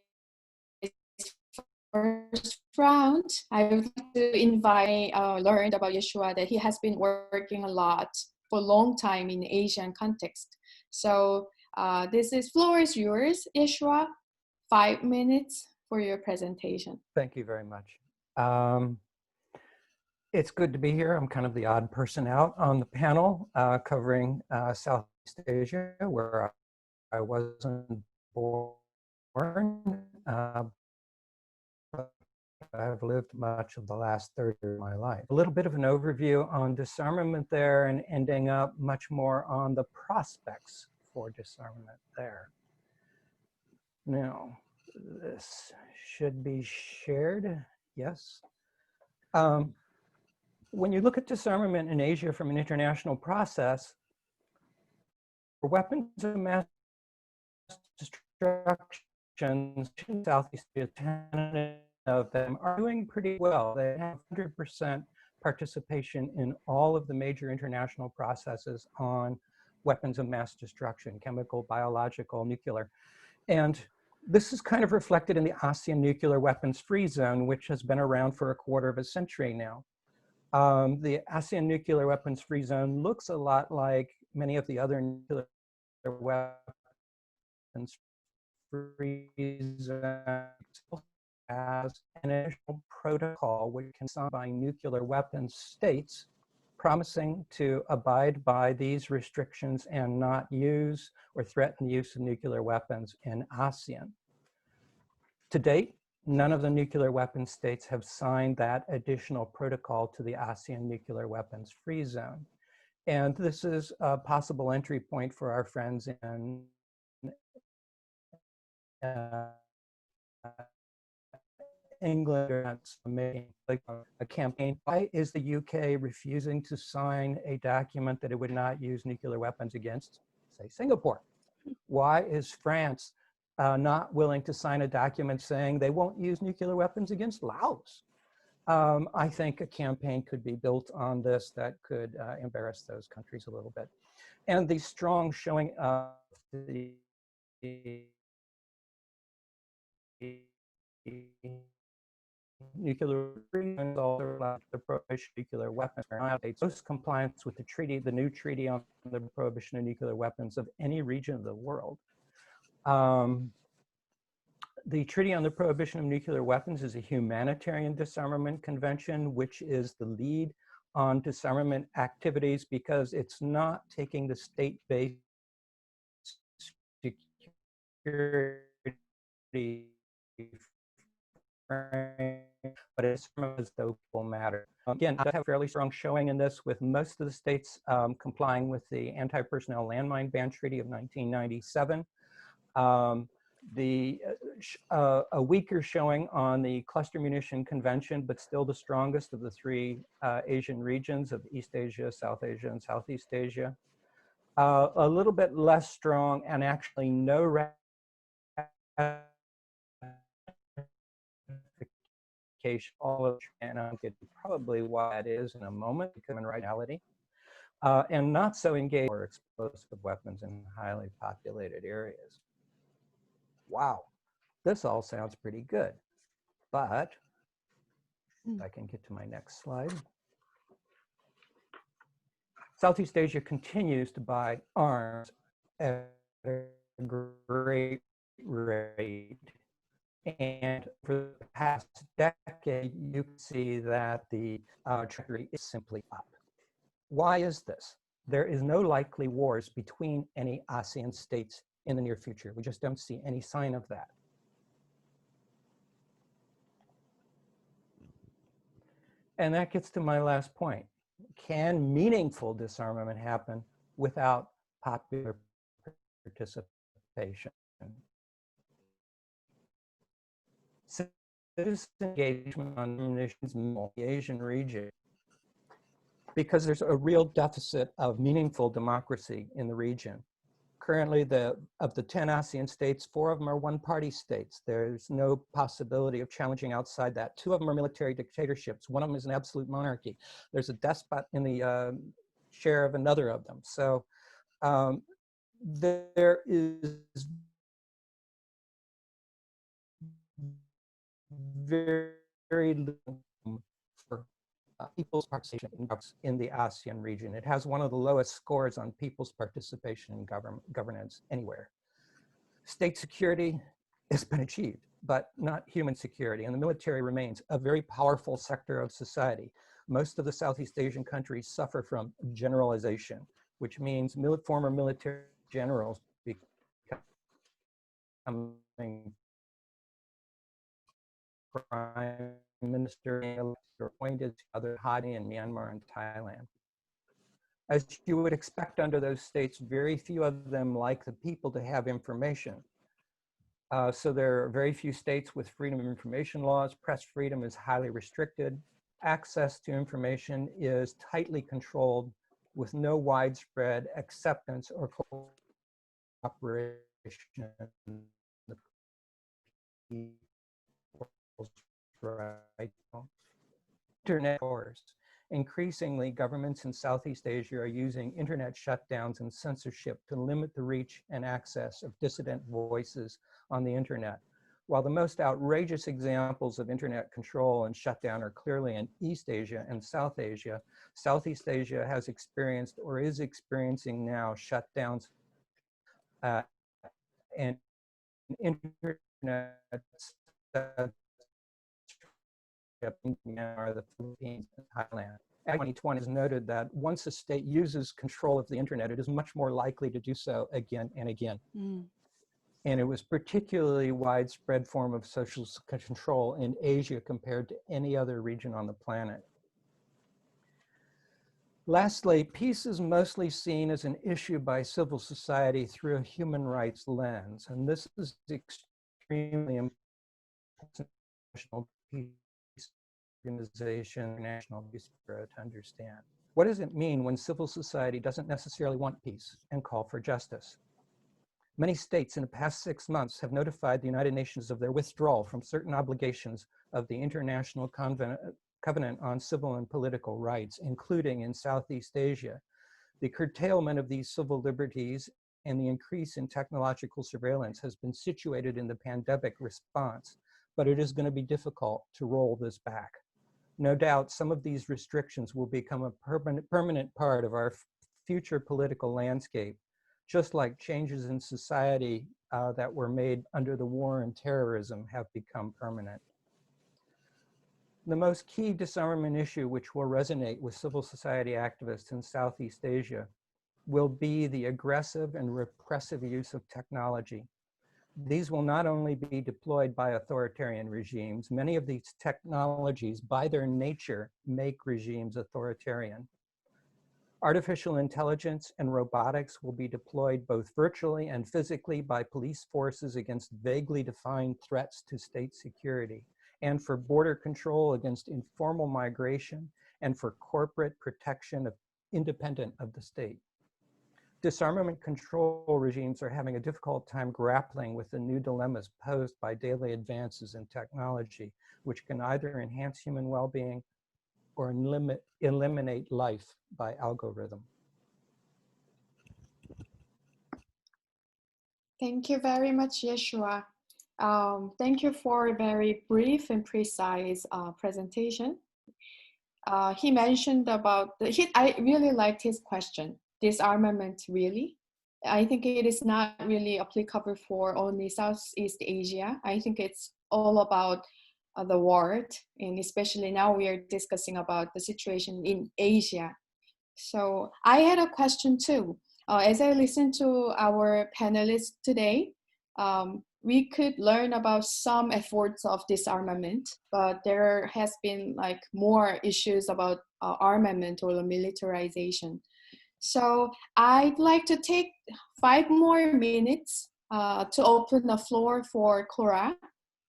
first round. I would like to invite, learned about Yeshua that he has been working a lot for a long time in Asian context. So floor is yours, Yeshua. 5 minutes for your presentation. Thank you very much. It's good to be here. I'm kind of the odd person out on the panel covering Southeast Asia, where I wasn't born. I've lived much of the last 30 years of my life. A little bit of an overview on disarmament there, and ending up much more on the prospects for disarmament there. Now, this should be shared. Yes. When you look at disarmament in Asia from an international process, weapons of mass destruction in Southeast Asia, 10 of them are doing pretty well. They have 100% participation in all of the major international processes on weapons of mass destruction, chemical, biological, nuclear. And this is kind of reflected in the ASEAN nuclear weapons free zone, which has been around for a quarter of a century now. The ASEAN nuclear weapons free zone looks a lot like many of the other nuclear weapons free zones as an initial protocol which can sign by nuclear weapons states promising to abide by these restrictions and not use or threaten the use of nuclear weapons in ASEAN. To date, none of the nuclear weapons states have signed that additional protocol to the ASEAN nuclear weapons free zone. And this is a possible entry point for our friends in England, making a campaign. Why is the UK refusing to sign a document that it would not use nuclear weapons against, say, Singapore? Why is France not willing to sign a document saying they won't use nuclear weapons against Laos? I think a campaign could be built on this that could embarrass those countries a little bit. And the strong showing of the nuclear agreements also allow the prohibition of nuclear weapons are not most compliance with the treaty, the new treaty on the prohibition of nuclear weapons of any region of the world. The Treaty on the Prohibition of Nuclear Weapons is a humanitarian disarmament convention, which is the lead on disarmament activities because it's not taking the state-based security frame, but it's as though people matter. Again, I have a fairly strong showing in this, with most of the states complying with the Anti-Personnel Landmine Ban Treaty of 1997. A weaker showing on the Cluster Munition Convention, but still the strongest of the three Asian regions of East Asia, South Asia, and Southeast Asia. A little bit less strong, and actually no ratification, all of, and I'll get to probably why it is in a moment, because in reality, and not so engaged or explosive weapons in highly populated areas. Wow, this all sounds pretty good, but if I can get to my next slide. Southeast Asia continues to buy arms at a great rate. And for the past decade, you can see that the trajectory is simply up. Why is this? There is no likely wars between any ASEAN states in the near future. We just don't see any sign of that. And that gets to my last point. Can meaningful disarmament happen without popular participation? Citizen engagement on munitions in the Asian region, because there's a real deficit of meaningful democracy in the region. Currently, of the 10 ASEAN states, 4 of them are one-party states. There's no possibility of challenging outside that. 2 of them are military dictatorships. 1 of them is an absolute monarchy. There's a despot in the share of another of them. So there is very little for people's participation in the ASEAN region. It has one of the lowest scores on people's participation in governance anywhere. State security has been achieved, but not human security, and the military remains a very powerful sector of society. Most of the Southeast Asian countries suffer from generalization, which means former military generals becoming prime minister or appointed to other hiding in Myanmar and Thailand. As you would expect under those states, very few of them like the people to have information. So there are very few states with freedom of information laws. Press freedom is highly restricted. Access to information is tightly controlled with no widespread acceptance or cooperation. Right. Internet wars. Increasingly, governments in Southeast Asia are using internet shutdowns and censorship to limit the reach and access of dissident voices on the internet. While the most outrageous examples of internet control and shutdown are clearly in East Asia and South Asia, Southeast Asia has experienced or is experiencing now shutdowns and internet in Myanmar, the Philippines, and Thailand. 2020 has noted that once a state uses control of the internet, it is much more likely to do so again and again. And it was particularly widespread form of social control in Asia compared to any other region on the planet. Lastly, peace is mostly seen as an issue by civil society through a human rights lens, and this is extremely important. National peace organization, National Peace Bureau to understand. What does it mean when civil society doesn't necessarily want peace and call for justice? Many states in the past 6 months have notified the United Nations of their withdrawal from certain obligations of the International Covenant on Civil and Political Rights, including in Southeast Asia. The curtailment of these civil liberties and the increase in technological surveillance has been situated in the pandemic response. but it is going to be difficult to roll this back. No doubt some of these restrictions will become a permanent part of our future political landscape, just like changes in society that were made under the war on terrorism have become permanent. The most key disarmament issue which will resonate with civil society activists in Southeast Asia will be the aggressive and repressive use of technology. These will not only be deployed by authoritarian regimes, many of these technologies by their nature make regimes authoritarian. Artificial intelligence and robotics will be deployed both virtually and physically by police forces against vaguely defined threats to state security, and for border control against informal migration, and for corporate protection of independent of the state. Disarmament control regimes are having a difficult time grappling with the new dilemmas posed by daily advances in technology, which can either enhance human well-being or eliminate life by algorithm. Thank you very much, Yeshua. Thank you for a very brief and precise presentation. He mentioned about, I really liked his question, disarmament really? I think it is not really applicable for only Southeast Asia. I think it's all about the world, and especially now we are discussing about the situation in Asia. So I had a question too. As I listened to our panelists today, we could learn about some efforts of disarmament, but there has been like more issues about armament or militarization. So I'd like to take 5 more minutes to open the floor for Cora.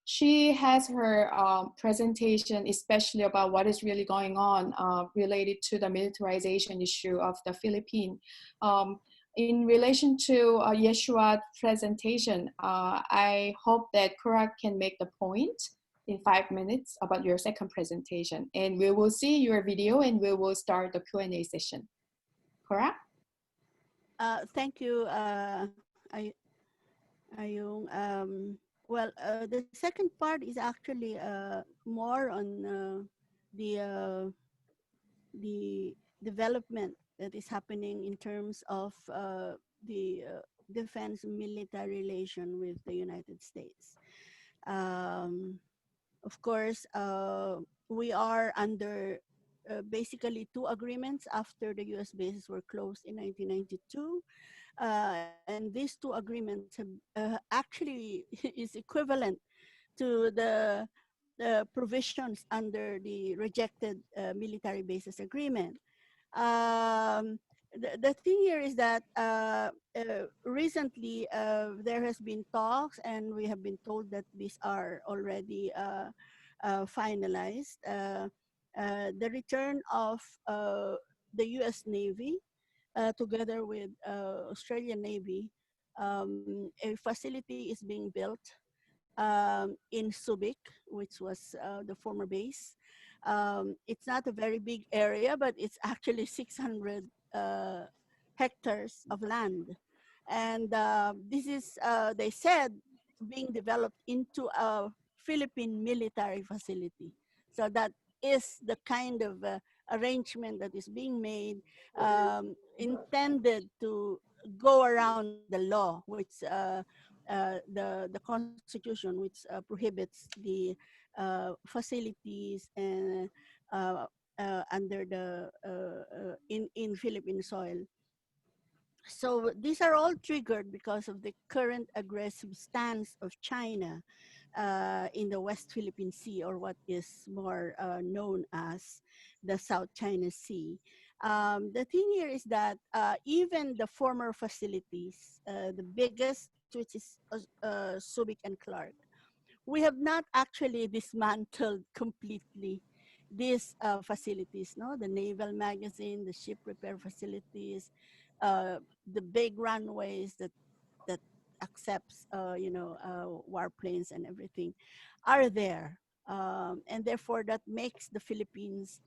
She has her presentation, especially about what is really going on related to the militarization issue of the Philippines. In relation to Yeshua's presentation, I hope that Cora can make the point in 5 minutes about your second presentation. And we will see your video and we will start the Q&A session. Cora? Thank you, Ayung. Well, the second part is actually more on the development that is happening in terms of the defense military relation with the United States. Of course, we are under basically 2 agreements after the US bases were closed in 1992. And these 2 agreements have, actually is equivalent to the provisions under the rejected military bases agreement. The thing here is that recently there has been talks, and we have been told that these are already finalized. The return of the US Navy together with Australian Navy, a facility is being built in Subic, which was the former base. It's not a very big area, but it's actually 600 hectares of land. And this is, they said, being developed into a Philippine military facility. So that is the kind of arrangement that is being made, intended to go around the law, which the Constitution, which prohibits the facilities and under the in Philippine soil. So these are all triggered because of the current aggressive stance of China in the West Philippine Sea, or what is more known as the South China Sea. The thing here is that even the former facilities, the biggest, which is Subic and Clark, we have not actually dismantled completely these facilities, no? The naval magazine, the ship repair facilities, the big runways that accepts, warplanes and everything are there. And therefore that makes the Philippines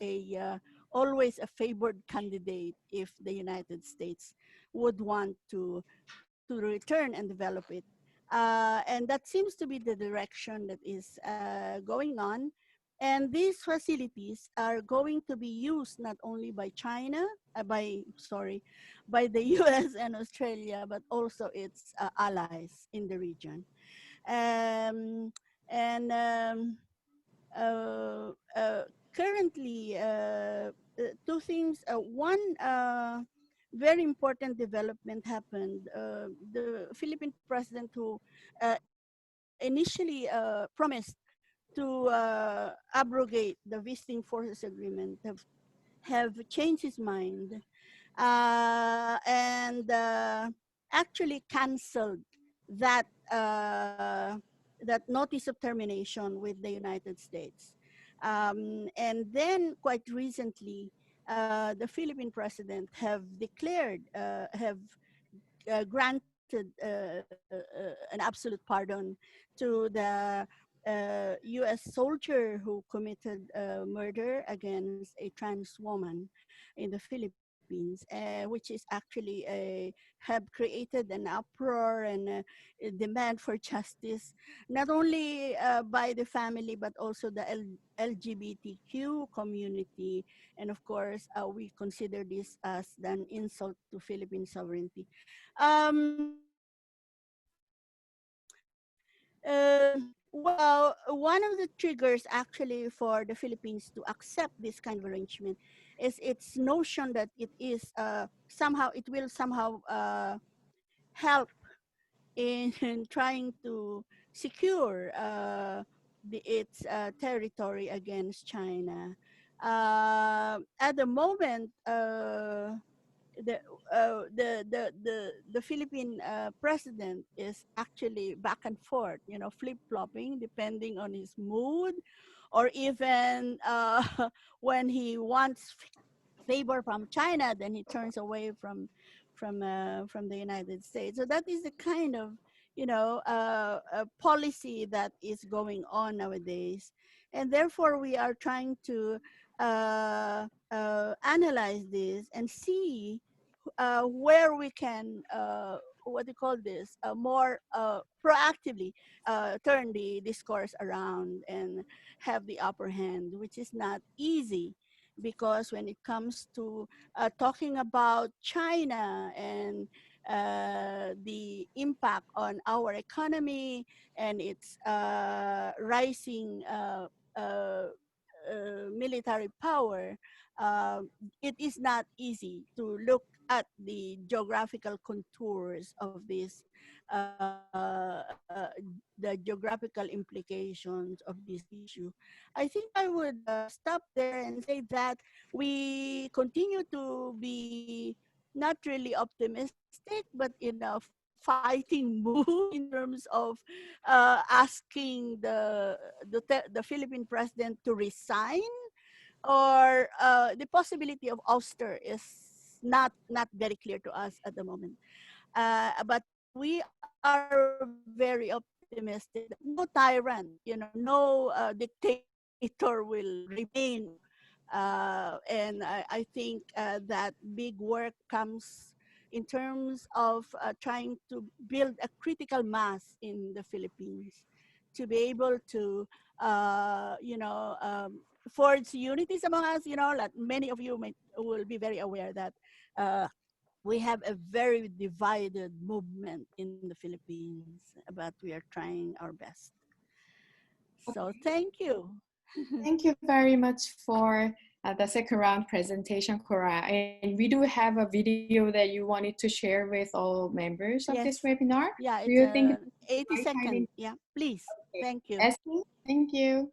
always a favored candidate if the United States would want to return and develop it And that seems to be the direction that is going on. And these facilities are going to be used not only by China, by the US and Australia, but also its allies in the region. Um, and uh, uh, Currently, two things. One very important development happened. The Philippine president who initially promised to abrogate the visiting forces agreement have changed his mind and actually canceled that that notice of termination with the United States. And then quite recently, the Philippine president have declared, have granted an absolute pardon to the US soldier who committed murder against a trans woman in the Philippines, which is actually have created an uproar and a demand for justice, not only by the family, but also the LGBTQ community. And of course, we consider this as an insult to Philippine sovereignty. Well, one of the triggers actually for the Philippines to accept this kind of arrangement is its notion that it is somehow, it will somehow help in trying to secure its territory against China. At the moment, the the Philippine president is actually back and forth, you know, flip-flopping depending on his mood, or even when he wants favor from China, then he turns away from the United States. So that is the kind of, you know, policy that is going on nowadays, and therefore we are trying to analyze this and see where we can, what do you call this, more proactively turn the discourse around and have the upper hand, which is not easy, because when it comes to talking about China and the impact on our economy and its rising military power, uh, it is not easy to look at the geographical contours of this, the geographical implications of this issue. I think I would stop there and say that we continue to be not really optimistic, but in a fighting mood in terms of asking the Philippine president to resign, or the possibility of ouster is not very clear to us at the moment. But we are very optimistic that no tyrant, you know, no dictator will remain. And I think that big work comes in terms of trying to build a critical mass in the Philippines to be able to, you know, forge unities among us. You know, like many of you will be very aware that we have a very divided movement in the Philippines, but we are trying our best. So thank you. Thank you very much for the second round presentation, Cora. And we do have a video that you wanted to share with all members of this webinar. Yeah, Do you think it's 80 seconds. Yeah, please. Okay. Thank you. Thank you.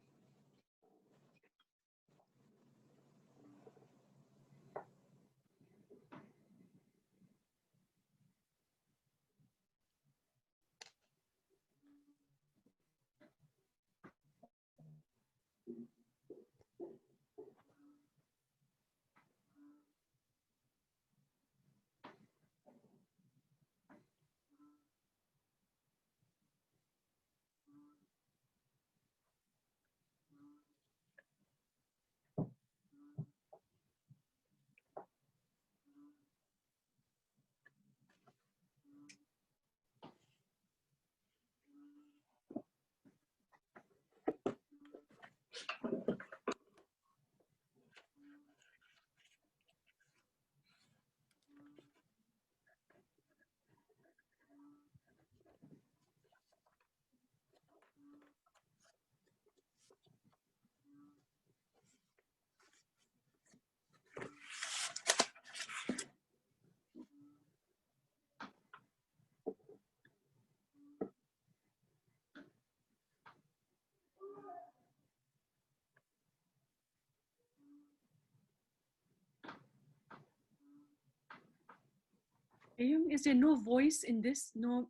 Is there no voice in this? No.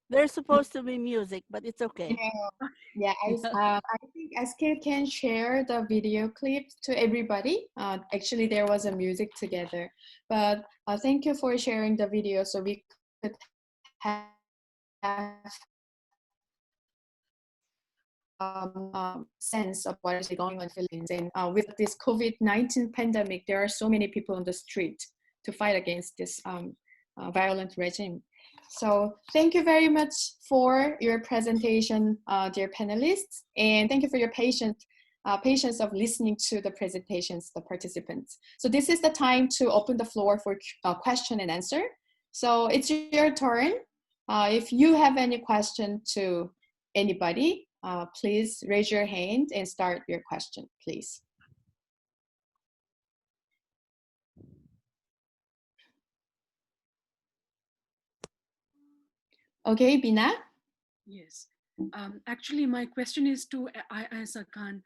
There's supposed to be music, but it's okay. Yeah, I think SK can share the video clip to everybody. Actually, there was a music together, but thank you for sharing the video so we could have sense of what is going on in the Philippines. And with this COVID-19 pandemic, there are so many people on the street to fight against this violent regime. So thank you very much for your presentation, dear panelists, and thank you for your patience of listening to the presentations, the participants. So this is the time to open the floor for question and answer. So it's your turn. If you have any question to anybody, please raise your hand and start your question, please. Okay, Bina? Yes. Actually, my question is to Enkhsaikhan.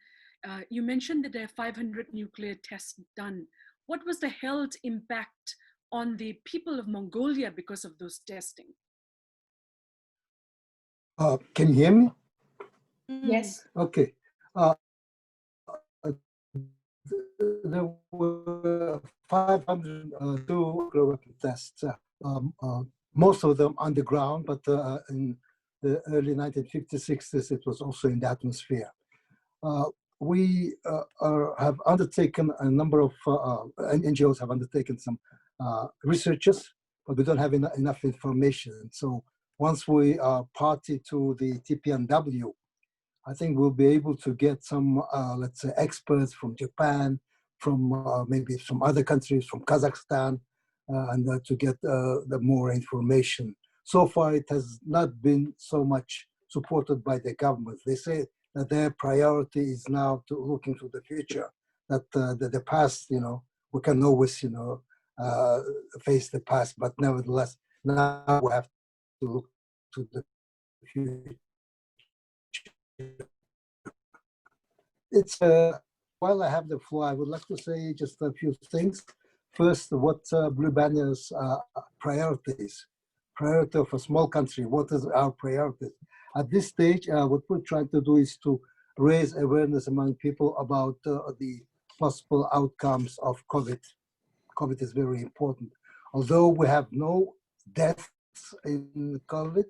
You mentioned that there are 500 nuclear tests done. What was the health impact on the people of Mongolia because of those testing? Can you hear me? Yes. Okay. There were 502 weapon tests. Most of them underground, but in the early 1950s, it was also in the atmosphere. We have undertaken a number of NGOs have undertaken some researches, but we don't have enough information. So once we are party to the TPNW, I think we'll be able to get some, let's say, experts from Japan, from maybe some other countries, from Kazakhstan, and to get the more information. So far, it has not been so much supported by the government. They say that their priority is now to look into the future, that the past, we can always, face the past, but nevertheless, now we have to look to the future. It's while I have the floor, I would like to say just a few things. First, what Blue Banner's priorities, priority of a small country, what is our priorities? At this stage, what we're trying to do is to raise awareness among people about the possible outcomes of COVID. COVID is very important. Although we have no deaths in COVID,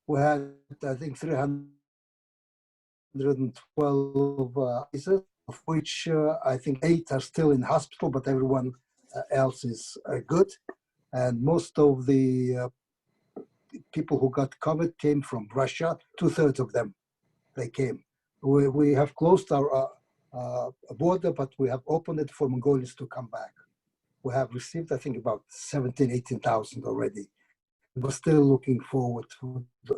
we had, I think, 312 cases, of which I think 8 are still in hospital, but everyone else is good. And most of the people who got COVID came from Russia, 2/3 of them, they came. We have closed our border, but we have opened it for Mongolians to come back. We have received, I think, about 17,000, 18,000 already. We're still looking forward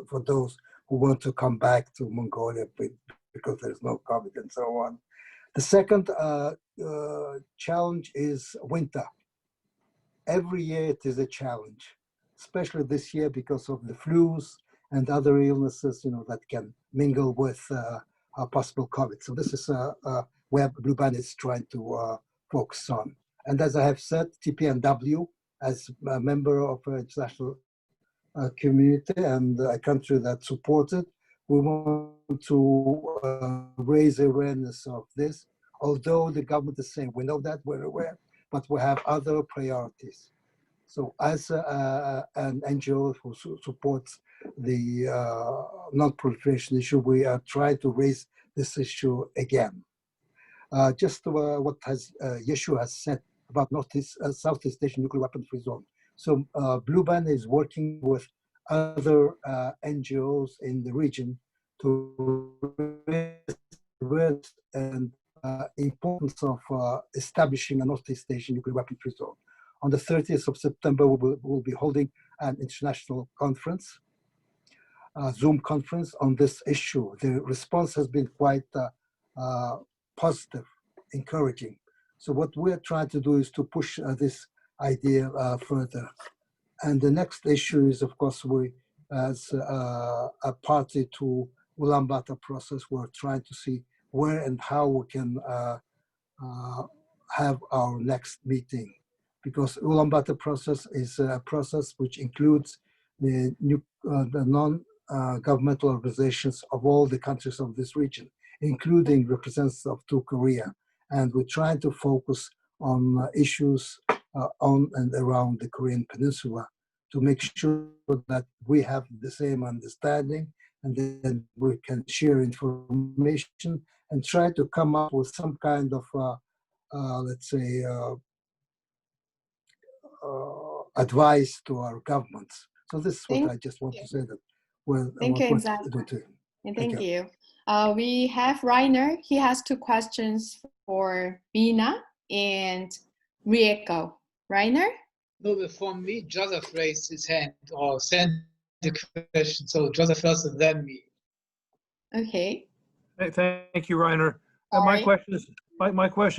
for those who want to come back to Mongolia because there's no COVID and so on. The second challenge is winter. Every year it is a challenge, especially this year because of the flus and other illnesses, that can mingle with possible COVID. So this is where Blue Banner is trying to focus on. And as I have said, TPNW, as a member of an international community and a country that supports it, we want to raise awareness of this. Although the government is saying, we know that, we're aware, but we have other priorities. So as an NGO who supports the non-proliferation issue, we are trying to raise this issue again. Just what Yeshua has said about Southeast Asian nuclear weapon-free zone. So Blue Banner is working with other NGOs in the region to raise and importance of establishing a Northeast Asian nuclear weapon-free zone. On the 30th of September, we'll be holding an international conference, Zoom conference on this issue. The response has been quite positive, encouraging. So what we're trying to do is to push this idea further. And the next issue is, of course, we, as a party to Ulaanbaatar process, we're trying to see where and how we can have our next meeting. because Ulaanbaatar process is a process which includes the non-governmental organizations of all the countries of this region, including representatives of Korea. And we're trying to focus on issues on and around the Korean Peninsula to make sure that we have the same understanding, and then we can share information and try to come up with some kind of, let's say, advice to our governments. So this is what I just want to say that. Well, thank you, Enkhsaikhan. And thank you. We have Rainer. He has two questions for Bina and Rieko. Rainer? No, before me, Joseph raised his hand or sent the question. So Joseph first and then me. Okay. Thank you, Rainer. My question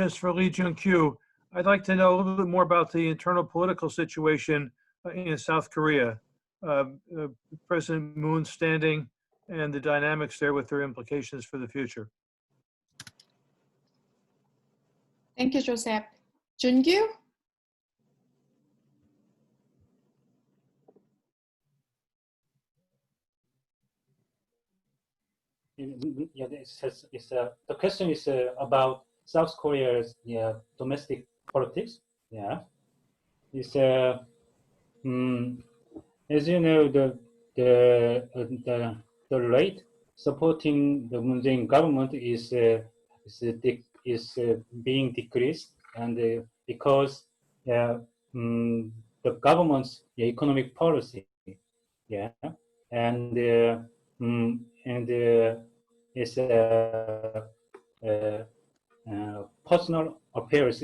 is for Lee JunKyue. I'd like to know a little bit more about the internal political situation in South Korea. President Moon's standing and the dynamics there with their implications for the future. Thank you, Joseph. JunKyue? Yeah, the question is about South Korea's domestic politics. Yeah, it's as you know, the rate supporting the Moon Jae-in government is being decreased, and because the government's economic policy, and it's personal affairs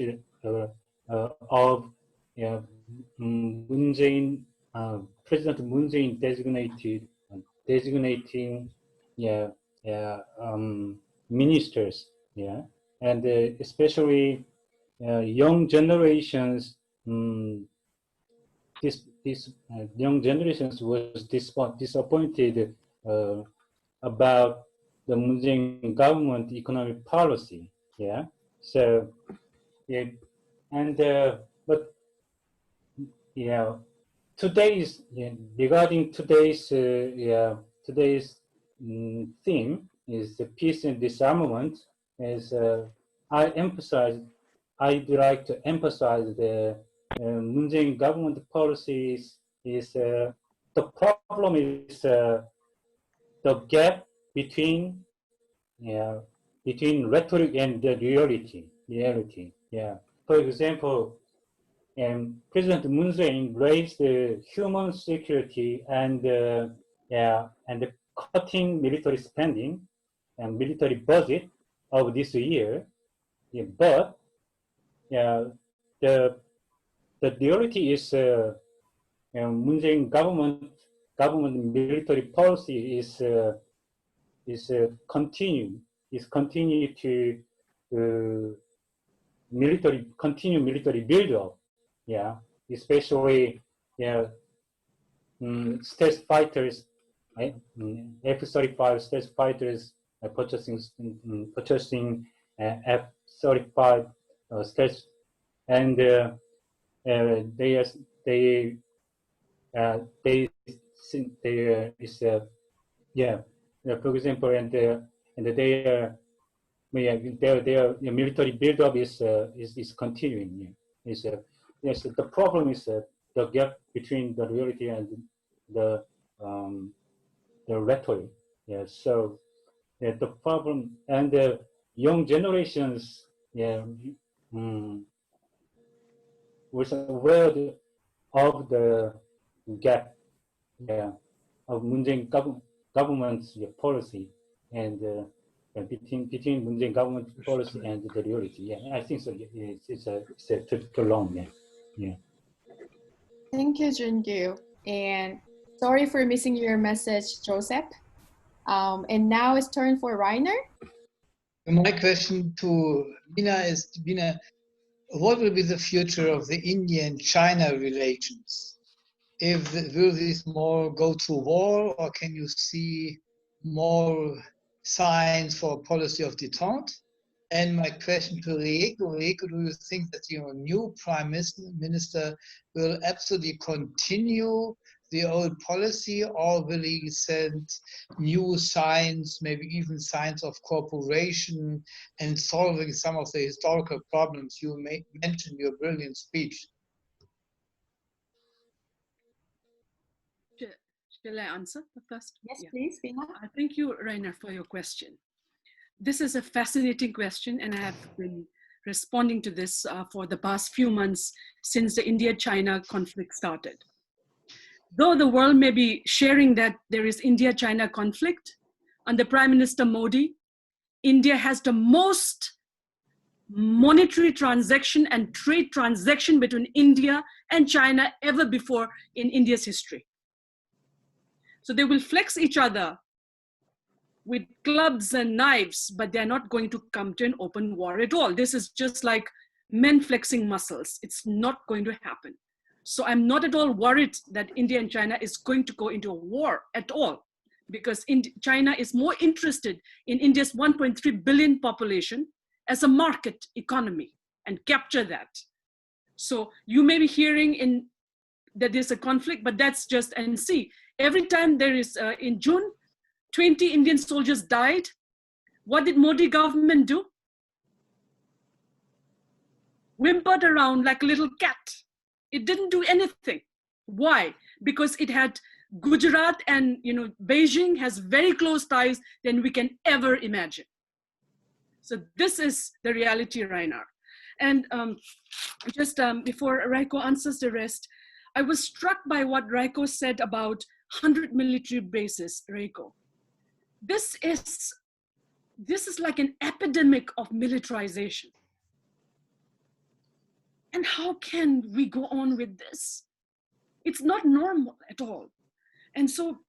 of Moon Jae-in, President Moon Jae-in designating ministers, and especially young generations. This young generations was disappointed about the Moon Jae-in government economic policy. So but today's regarding today's theme is the peace and disarmament. As I'd like to emphasize the Moon Jae-in government policies is the problem is the gap between rhetoric and the reality. For example, President Moon Jae-in raised human security and cutting military spending and military budget of this year, but the reality is Moon Jae-in government military policy is continue to military build-up, especially stealth fighters, F-35 stealth fighters purchasing F-35 stealth, and for example, and their military build-up is continuing. Yes, the problem is the gap between the reality and the rhetoric. So the problem, and the young generations was aware of the gap of Moon Jae-in government's policy and between Moon Jae-in government policy and the reality. I think so. It's too long. Thank you, JunKyue, and sorry for missing your message, Joseph. And now it's turn for Rainer. My question to Bina is, Bina, what will be the future of the India-China relations? Will this more go to war, or can you see more signs for a policy of detente? And my question to Rieko, do you think that your new Prime Minister will absolutely continue the old policy, or will he send new signs, maybe even signs of cooperation and solving some of the historical problems you mentioned in your brilliant speech? Shall I answer the first? Yes, Yeah. please, Bina. Thank you, Rainer, for your question. This is a fascinating question, and I have been responding to this for the past few months since the India-China conflict started. Though the world may be sharing that there is India-China conflict, under Prime Minister Modi, India has the most monetary transaction and trade transaction between India and China ever before in India's history. So they will flex each other with clubs and knives, but they're not going to come to an open war at all. This is just like men flexing muscles. It's not going to happen. So I'm not at all worried that India and China is going to go into a war at all, because China is more interested in India's 1.3 billion population as a market economy and capture that. So you may be hearing that there's a conflict, but that's just, and see, every time there is, in June, 20 Indian soldiers died. What did Modi government do? Whimpered around like a little cat. It didn't do anything. Why? Because it had Gujarat and Beijing has very close ties than we can ever imagine. So this is the reality, Rainer. And just before Rieko answers the rest, I was struck by what Rieko said about 100 military bases, Rieko. This is like an epidemic of militarization. And how can we go on with this? It's not normal at all. And so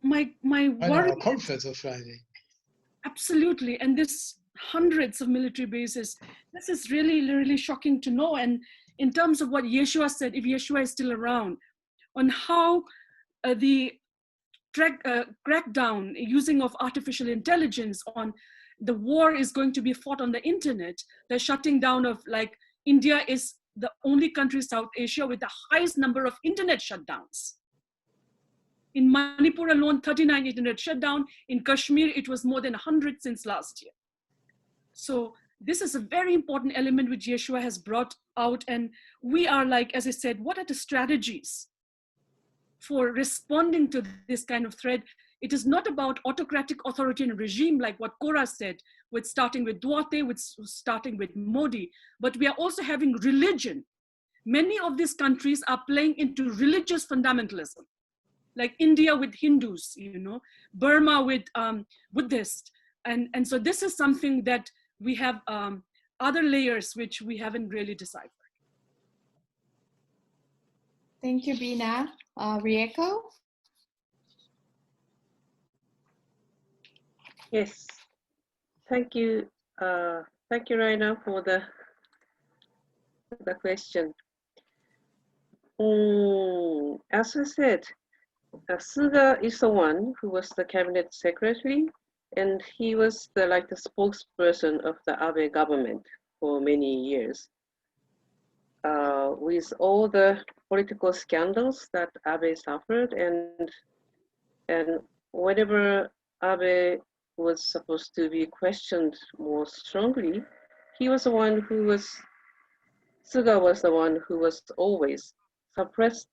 my worry. Comfort of Friday. Absolutely. And this hundreds of military bases, this is really, really shocking to know. And in terms of what Yeshua said, if Yeshua is still around, on how the crackdown using of artificial intelligence on the war is going to be fought on the internet, the shutting down of, like, India is the only country in South Asia with the highest number of internet shutdowns. In Manipur alone, 39 internet shutdown. In Kashmir, it was more than 100 since last year. So this is a very important element which Yeshua has brought out. And we are, like, as I said, what are the strategies for responding to this kind of threat? It is not about autocratic authoritarian regime like what Cora said, with starting with Duarte, with starting with Modi, but we are also having religion. Many of these countries are playing into religious fundamentalism, like India with Hindus, Burma with Buddhists. And so this is something that we have other layers which we haven't really deciphered. Thank you, Bina. Rieko? Yes, thank you. Thank you, Raina, for the question. As I said, Suga is the one who was the cabinet secretary, and he was the spokesperson of the Abe government for many years. With all the political scandals that Abe suffered, and whenever Abe was supposed to be questioned more strongly, he was the one who was, Suga was the one who was always suppressed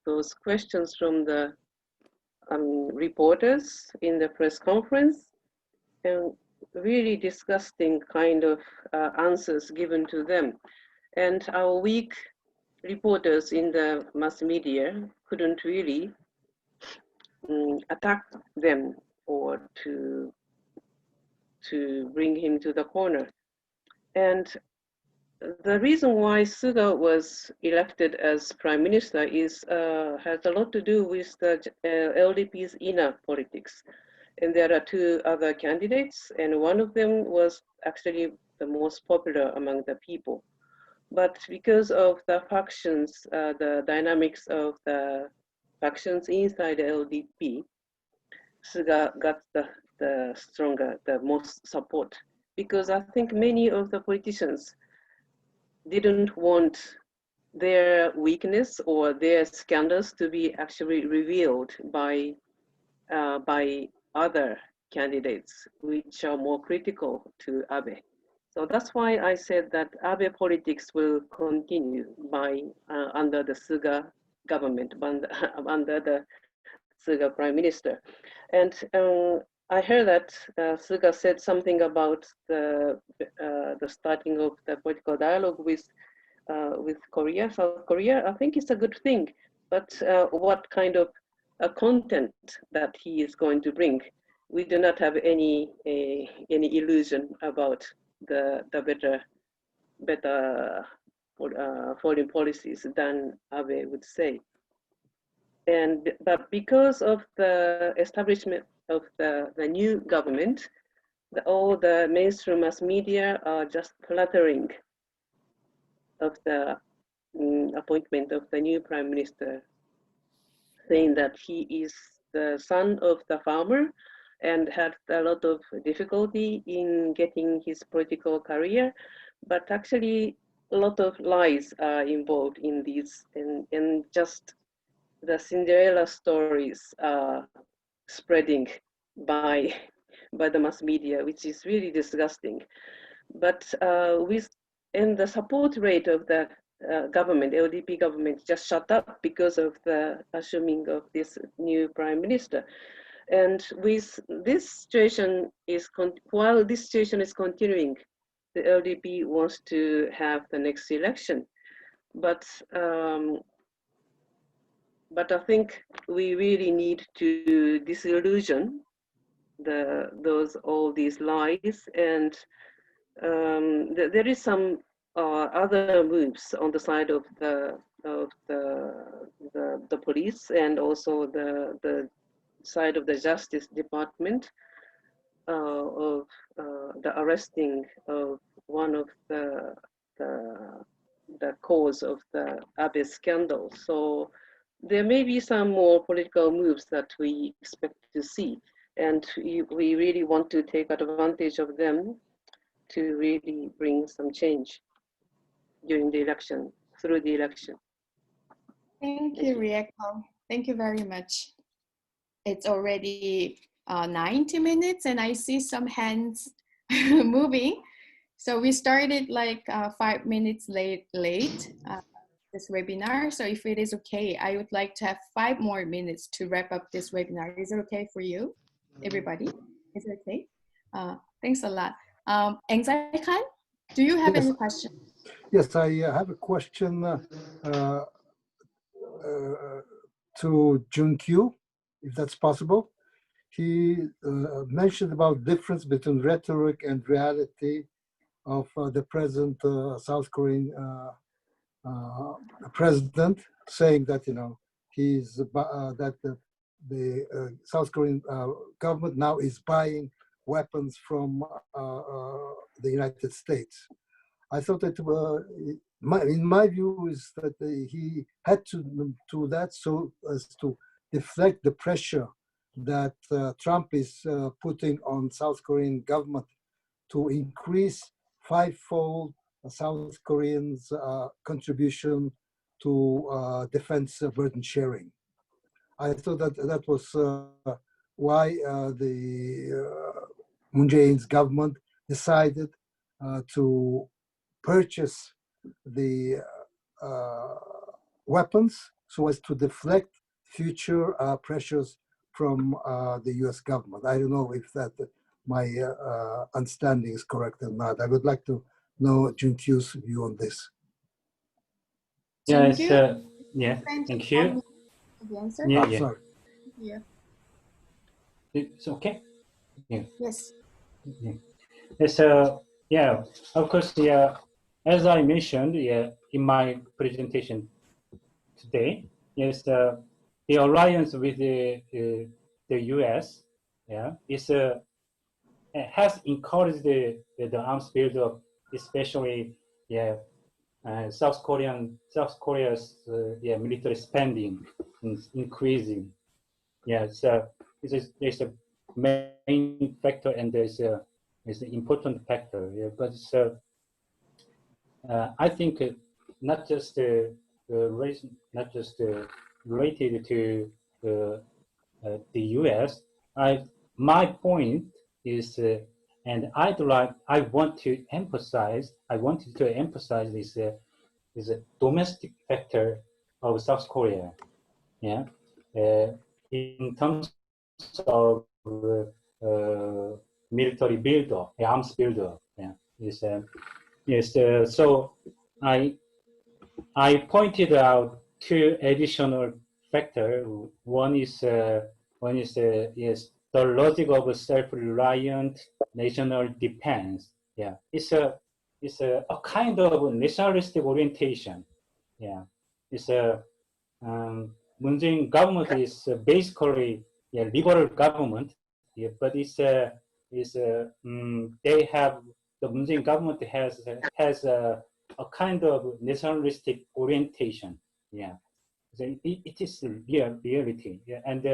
those questions from the reporters in the press conference, and really disgusting kind of answers given to them. And our weak reporters in the mass media couldn't really attack them or to bring him to the corner. And the reason why Suga was elected as prime minister is has a lot to do with the LDP's inner politics. And there are two other candidates, and one of them was actually the most popular among the people. But because of the factions, the dynamics of the factions inside the LDP, Suga got the most support because I think many of the politicians didn't want their weakness or their scandals to be actually revealed by other candidates, which are more critical to Abe. So that's why I said that Abe politics will continue under the Suga government, under the Suga Prime Minister. And I heard that Suga said something about the starting of the political dialogue with Korea, South Korea. I think it's a good thing, but what kind of content that he is going to bring, we do not have any illusion about the better foreign policies than Abe would say. But because of the establishment of the new government, all the mainstream mass media are just flattering of the appointment of the new prime minister, saying that he is the son of the farmer and had a lot of difficulty in getting his political career, but actually a lot of lies are involved in these, and just the Cinderella stories are spreading by the mass media, which is really disgusting. But and the support rate of the government, LDP government, just shut up because of the assuming of this new prime minister. And with this situation while this situation is continuing, the LDP wants to have the next election. But I think we really need to disillusion all these lies, and there is some other moves on the side of the police and also the side of the Justice Department of the arresting of one of the cause of the Abe scandal. So there may be some more political moves that we expect to see, and we really want to take advantage of them to really bring some change during the election, through the election. Thank you, Rieko. Thank you very much. It's already 90 minutes and I see some hands moving. So we started like 5 minutes late this webinar. So if it is okay, I would like to have 5 more minutes to wrap up this webinar. Is it okay for you, everybody? Is it okay? Thanks a lot. Enkhsaikhan, do you have any questions? Yes, I have a question to JunKyue, if that's possible. He mentioned about difference between rhetoric and reality of the present South Korean president, saying that he's that the South Korean government now is buying weapons from the United States. I thought that in my view is that he had to do that so as to deflect the pressure that Trump is putting on South Korean government to increase 5-fold South Koreans' contribution to defense burden sharing. I thought that that was why the Moon Jae-in's government decided to purchase the weapons so as to deflect future pressures from the US government. I don't know if that my understanding is correct or not. I would like to know JunKyue's view on this. Yeah, it's, yeah, thank you. Yeah, yeah. Sorry. Yeah. It's okay? Yeah. Yes. Yeah. It's, yeah, of course, yeah, as I mentioned, yeah, in my presentation today, yes, the alliance with the US, yeah, is has encouraged the arms buildup, especially, yeah, South Korea's yeah, military spending is increasing. Yeah, so there's a main factor, and there's is an important factor. Yeah, but I think not just race, not just related to the U.S. My point is, and I wanted to emphasize this is a domestic factor of South Korea. Yeah, in terms of military buildup, arms buildup. Yeah, yes. So I pointed out two additional factors. One is yes, the logic of self-reliant national defense. Yeah, it's a kind of nationalistic orientation. Yeah, it's a Moon Jae-in government is basically liberal government. Yeah, but they have the Moon Jae-in government has a kind of nationalistic orientation. Yeah, so it is reality. Yeah, and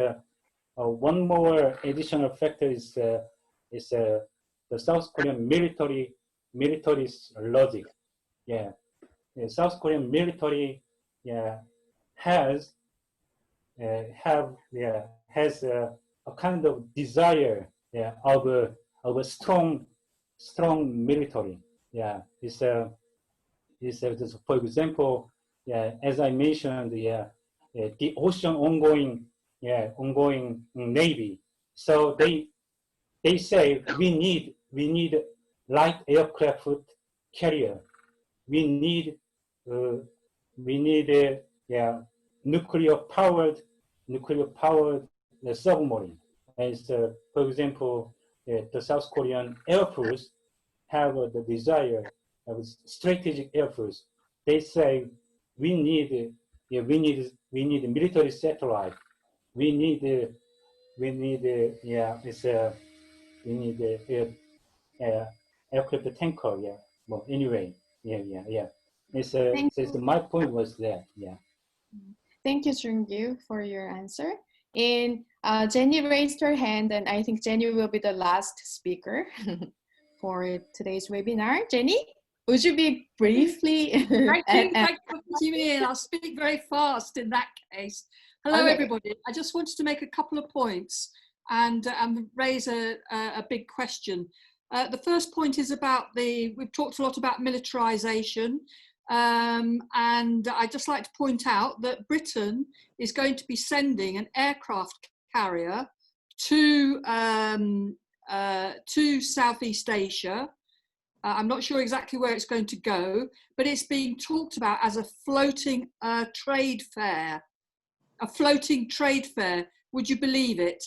one more additional factor is the South Korean military logic. Yeah, the South Korean military has a kind of desire of a strong military. Yeah, for example, as I mentioned, the ocean ongoing navy. So they say we need light aircraft carrier. We need nuclear powered submarine. As for example, the South Korean Air Force have the desire of strategic Air Force. They say we need military satellite. We need aircraft tanker. Yeah. Well, anyway, yeah. My point was that. Yeah. Thank you, JunKyue, for your answer. And Jenny raised her hand, and I think Jenny will be the last speaker for today's webinar. Jenny, would you be briefly? Thank you for putting me in. I'll speak very fast in that case. Hello, okay. Everybody. I just wanted to make a couple of points and raise a big question. The first point is about we've talked a lot about militarization. And I'd just like to point out that Britain is going to be sending an aircraft carrier to Southeast Asia. I'm not sure exactly where it's going to go, but it's being talked about as a floating trade fair. A floating trade fair, would you believe it?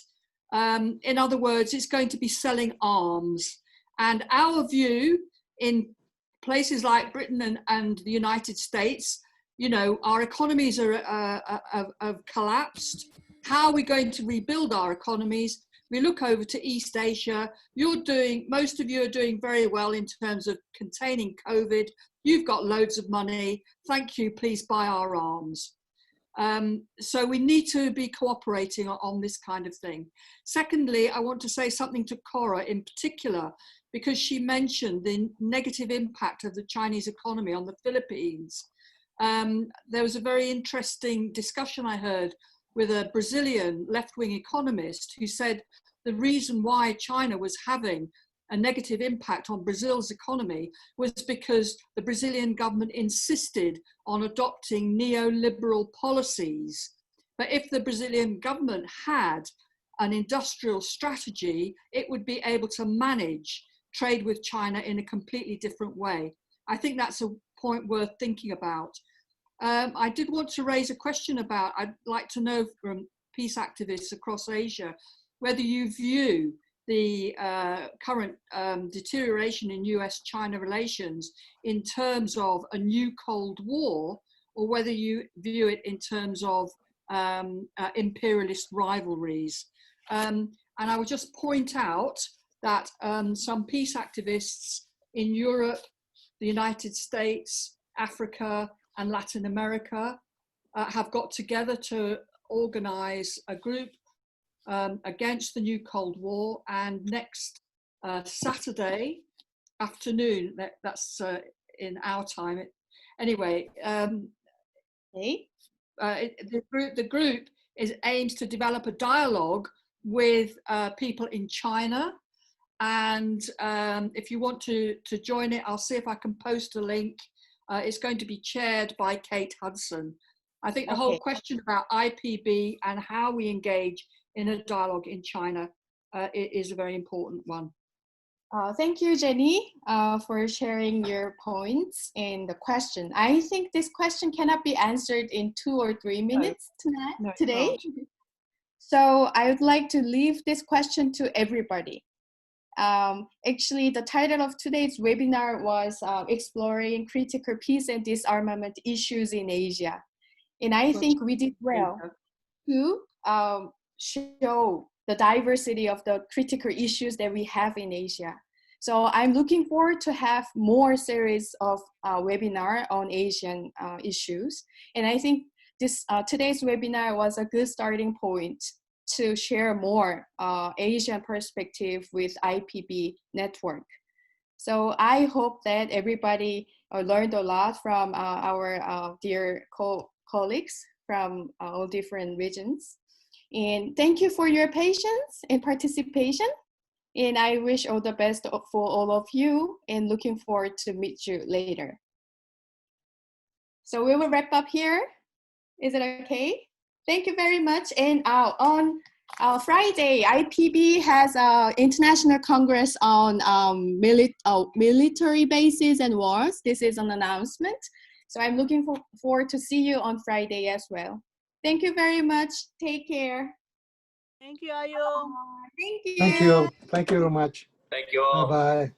In other words, it's going to be selling arms. And our view in places like Britain and the United States, you know, our economies have collapsed. How are we going to rebuild our economies? We look over to East Asia. Most of you are doing very well in terms of containing COVID. You've got loads of money. Thank you, please buy our arms. So we need to be cooperating on this kind of thing. Secondly, I want to say something to Cora in particular, because she mentioned the negative impact of the Chinese economy on the Philippines. There was a very interesting discussion I heard with a Brazilian left-wing economist who said the reason why China was having a negative impact on Brazil's economy was because the Brazilian government insisted on adopting neoliberal policies. But if the Brazilian government had an industrial strategy, it would be able to manage trade with China in a completely different way. I think that's a point worth thinking about. I did want to raise a question about, I'd like to know from peace activists across Asia, whether you view the current deterioration in US-China relations in terms of a new Cold War, or whether you view it in terms of imperialist rivalries. And I would just point out that some peace activists in Europe, the United States, Africa, and Latin America have got together to organize a group against the new Cold War, and next Saturday afternoon. That's in our time. Anyway, the group aims to develop a dialogue with people in China. And if you want to join it, I'll see if I can post a link. It's going to be chaired by Kate Hudson. I think the whole question about IPB and how we engage in a dialogue in China is a very important one. Thank you, Jenny, for sharing your points and the question. I think this question cannot be answered in 2 or 3 minutes today. So I would like to leave this question to everybody. Actually, the title of today's webinar was Exploring Critical Peace and Disarmament Issues in Asia. And I think we did well to show the diversity of the critical issues that we have in Asia. So I'm looking forward to have more series of webinar on Asian issues. And I think this today's webinar was a good starting point to share more Asian perspective with IPB network. So I hope that everybody learned a lot from our dear colleagues from all different regions. And thank you for your patience and participation. And I wish all the best for all of you and looking forward to meet you later. So we will wrap up here. Is it okay? Thank you very much. And on Friday, IPB has an international congress on military bases and wars. This is an announcement. So I'm looking forward to see you on Friday as well. Thank you very much. Take care. Thank you, Ayu. Thank you. Thank you. Thank you very much. Thank you all. Bye-bye.